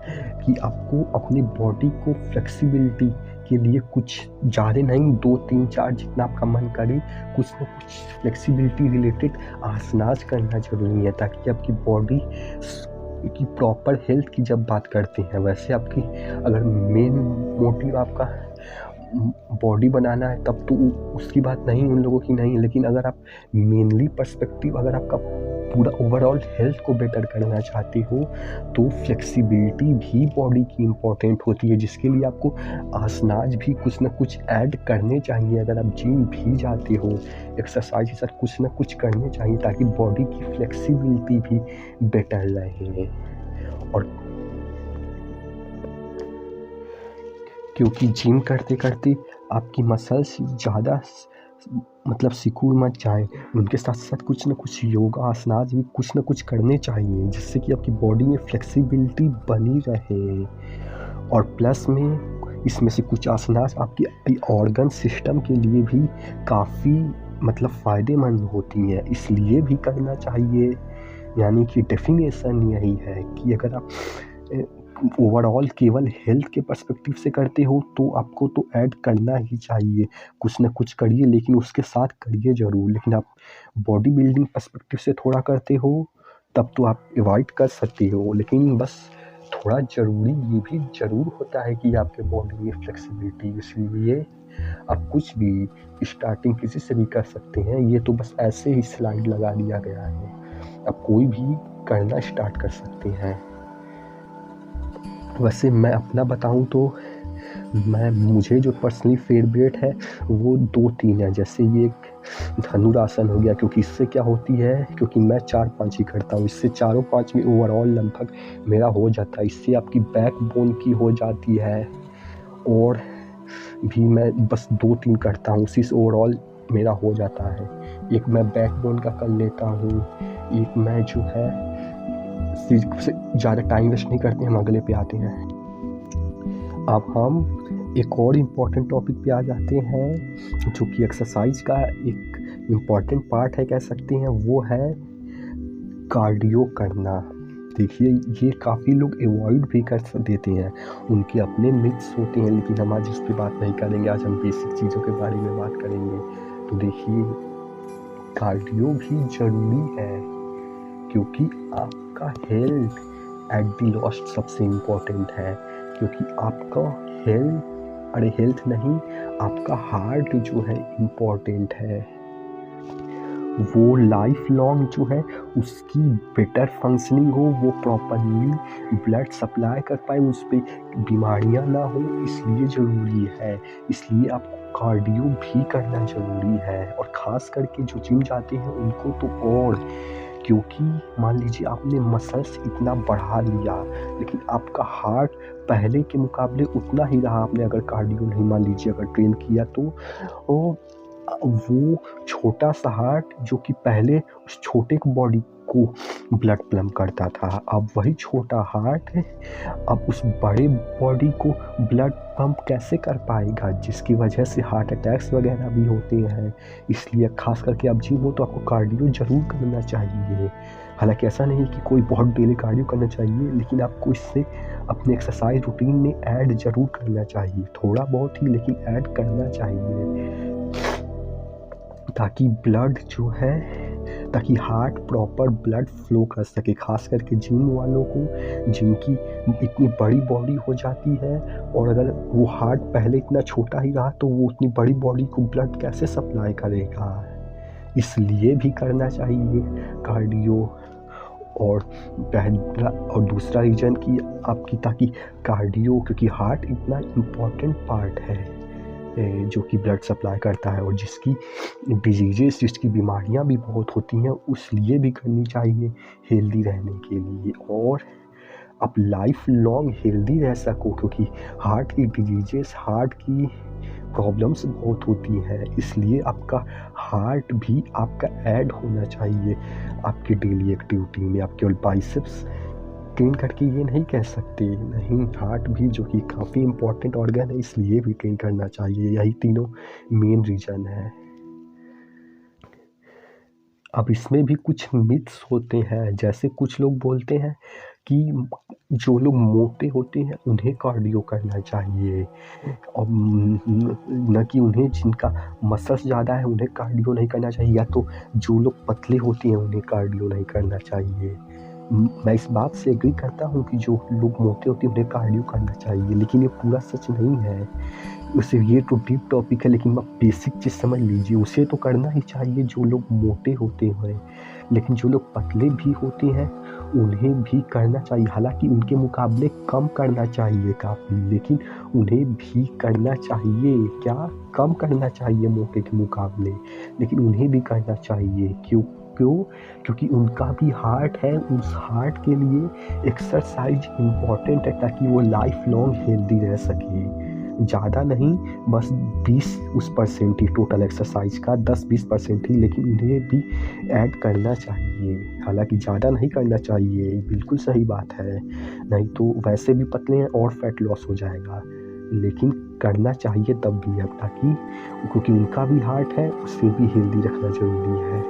कि आपको अपनी बॉडी को फ्लेक्सिबिलिटी के लिए कुछ ज़्यादा नहीं, 2-3-4 जितना आपका मन करे कुछ ना कुछ फ्लेक्सिबिलिटी रिलेटेड आसनास करना ज़रूरी है, ताकि आपकी बॉडी की प्रॉपर हेल्थ की जब बात करते हैं, वैसे आपकी अगर मेन मोटिव आपका बॉडी बनाना है तब तो उसकी बात नहीं, उन लोगों की नहीं। लेकिन अगर आप मेनली पर्सपेक्टिव अगर आपका पूरा ओवरऑल हेल्थ को बेटर करना चाहते हो तो फ्लेक्सिबिलिटी भी बॉडी की इम्पोर्टेंट होती है, जिसके लिए आपको आसनाज भी कुछ ना कुछ ऐड करने चाहिए। अगर आप जिम भी जाते हो एक्सरसाइज के साथ कुछ ना कुछ करने चाहिए ताकि बॉडी की फ्लेक्सिबिलिटी भी बेटर रहे। और क्योंकि जिम करते करते आपकी मसल्स ज़्यादा मतलब सिकुड़ मत जाए, उनके साथ साथ कुछ ना कुछ योगा आसनास भी कुछ ना कुछ करने चाहिए, जिससे कि आपकी बॉडी में फ्लेक्सिबिलिटी बनी रहे। और प्लस में इसमें से कुछ आसनास आपकी ऑर्गन सिस्टम के लिए भी काफ़ी मतलब फ़ायदेमंद होती हैं, इसलिए भी करना चाहिए। यानी कि डेफिनेशन यही है कि अगर आप ओवरऑल केवल हेल्थ के पर्सपेक्टिव से करते हो तो आपको तो ऐड करना ही चाहिए, कुछ ना कुछ करिए, लेकिन उसके साथ करिए ज़रूर। लेकिन आप बॉडी बिल्डिंग पर्सपेक्टिव से थोड़ा करते हो तब तो आप अवॉइड कर सकते हो, लेकिन बस थोड़ा ज़रूरी ये भी ज़रूर होता है कि आपके बॉडी में फ्लेक्सिबिलिटी, इसलिए आप कुछ भी स्टार्टिंग किसी से भी कर सकते हैं। ये तो बस ऐसे ही स्लाइड लगा दिया गया है, आप कोई भी करना स्टार्ट कर सकते हैं। वैसे मैं अपना बताऊं तो मुझे जो पर्सनली फेवरेट है वो 2-3 है। जैसे ये एक धनुरासन हो गया, क्योंकि इससे क्या होती है, क्योंकि मैं 4-5 ही करता हूँ, इससे 4-5 में ओवरऑल लगभग मेरा हो जाता है। इससे आपकी बैक बोन की हो जाती है, और भी मैं बस 2-3 करता हूँ, उसी से ओवरऑल मेरा हो जाता है। एक मैं बैकबोन का कर लेता हूँ, एक मैं जो है से ज़्यादा टाइम वेस्ट नहीं करते, हम अगले पे आते हैं। अब हम एक और इम्पॉर्टेंट टॉपिक पे आ जाते हैं जो कि एक्सरसाइज का एक इम्पॉर्टेंट पार्ट है कह सकते हैं, वो है कार्डियो करना। देखिए ये काफ़ी लोग अवॉइड भी कर देते हैं, उनके अपने मिथ्स होते हैं, लेकिन हम आज उस पर बात नहीं करेंगे। आज हम बेसिक चीज़ों के बारे में बात करेंगे। तो देखिए कार्डियो भी ज़रूरी है क्योंकि आपका हेल्थ एट द लास्ट सबसे इम्पोर्टेंट है, क्योंकि आपका हेल्थ नहीं, आपका हार्ट जो है इम्पोर्टेंट है। वो लाइफ लॉन्ग जो है उसकी बेटर फंक्शनिंग हो, वो प्रॉपरली ब्लड सप्लाई कर पाए, उस पर बीमारियां ना हो, इसलिए ज़रूरी है। इसलिए आपको कार्डियो भी करना ज़रूरी है, और ख़ास करके जो जिम जाते हैं उनको तो और, क्योंकि मान लीजिए आपने मसल्स इतना बढ़ा लिया लेकिन आपका हार्ट पहले के मुकाबले उतना ही रहा, आपने अगर कार्डियो नहीं मान लीजिए अगर ट्रेन किया तो वो छोटा सा हार्ट जो कि पहले उस छोटे बॉडी को ब्लड पंप करता था, अब वही छोटा हार्ट अब उस बड़े बॉडी को ब्लड पंप कैसे कर पाएगा, जिसकी वजह से हार्ट अटैक्स वगैरह भी होते हैं। इसलिए खास करके आप जिम हो तो आपको कार्डियो ज़रूर करना चाहिए। हालांकि ऐसा नहीं कि कोई बहुत डेली कार्डियो करना चाहिए, लेकिन आपको इससे अपने एक्सरसाइज रूटीन में ऐड ज़रूर करना चाहिए, थोड़ा बहुत ही लेकिन ऐड करना चाहिए, ताकि ब्लड जो है, ताकि हार्ट प्रॉपर ब्लड फ्लो कर सके। खास करके जिम वालों को, जिनकी इतनी बड़ी बॉडी हो जाती है, और अगर वो हार्ट पहले इतना छोटा ही रहा तो वो उतनी बड़ी बॉडी को ब्लड कैसे सप्लाई करेगा, इसलिए भी करना चाहिए कार्डियो। और पहला और दूसरा रीज़न कि आपकी, ताकि कार्डियो, क्योंकि हार्ट इतना इम्पॉर्टेंट पार्ट है जो कि ब्लड सप्लाई करता है, और जिसकी डिजीजेस, जिसकी बीमारियां भी बहुत होती हैं, उसलिए भी करनी चाहिए हेल्दी रहने के लिए, और आप लाइफ लॉन्ग हेल्दी रह सको, क्योंकि हार्ट की डिजीजेस, हार्ट की प्रॉब्लम्स बहुत होती हैं, इसलिए आपका हार्ट भी आपका ऐड होना चाहिए आपके डेली एक्टिविटी में। आप केवल बाइसेप्स ट्रेन करके ये नहीं कह सकते, नहीं, हार्ट भी जो कि काफ़ी इम्पोर्टेंट ऑर्गन है, इसलिए भी ट्रेन करना चाहिए। यही तीनों मेन रीज़न है। अब इसमें भी कुछ मिथ्स होते हैं, जैसे कुछ लोग बोलते हैं कि जो लोग मोटे होते हैं उन्हें कार्डियो करना चाहिए, और न कि उन्हें, जिनका मसल्स ज़्यादा है उन्हें कार्डियो नहीं करना चाहिए, या तो जो लोग पतले होते हैं उन्हें कार्डियो नहीं करना चाहिए। मैं इस बात से एग्री करता हूँ कि जो लोग मोटे होते हैं उन्हें कार्डियो करना चाहिए, लेकिन ये पूरा सच नहीं है। उसे ये तो डीप टॉपिक है, लेकिन आप बेसिक चीज़ समझ लीजिए, उसे तो करना ही चाहिए जो लोग मोटे होते हैं, लेकिन जो लोग पतले भी होते हैं उन्हें भी करना चाहिए। हालांकि उनके मुकाबले कम करना चाहिए काफ़ी, लेकिन उन्हें भी करना चाहिए। क्या कम करना चाहिए मोटे के मुकाबले, लेकिन उन्हें भी करना चाहिए। क्योंकि उनका भी हार्ट है, उस हार्ट के लिए एक्सरसाइज इम्पॉर्टेंट है, ताकि वो लाइफ लॉन्ग हेल्दी रह सके। ज़्यादा नहीं, बस 20% ही टोटल एक्सरसाइज का, 10-20% ही, लेकिन उन्हें भी ऐड करना चाहिए। हालांकि ज़्यादा नहीं करना चाहिए, बिल्कुल सही बात है, नहीं तो वैसे भी पतले हैं और फैट लॉस हो जाएगा, लेकिन करना चाहिए तब भी अब, ताकि, क्योंकि उनका भी हार्ट है, उसे भी हेल्दी रखना ज़रूरी है।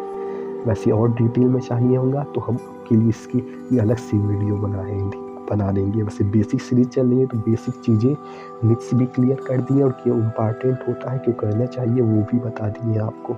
वैसे और डिटेल में चाहिए होगा तो हम आपके लिए इसकी ये अलग सी वीडियो बना देंगे। वैसे बेसिक सीरीज चल रही है तो बेसिक चीज़ें मिथ्स भी क्लियर कर दिए, और क्यों इम्पॉर्टेंट होता है, क्यों करना चाहिए वो भी बता दिए आपको।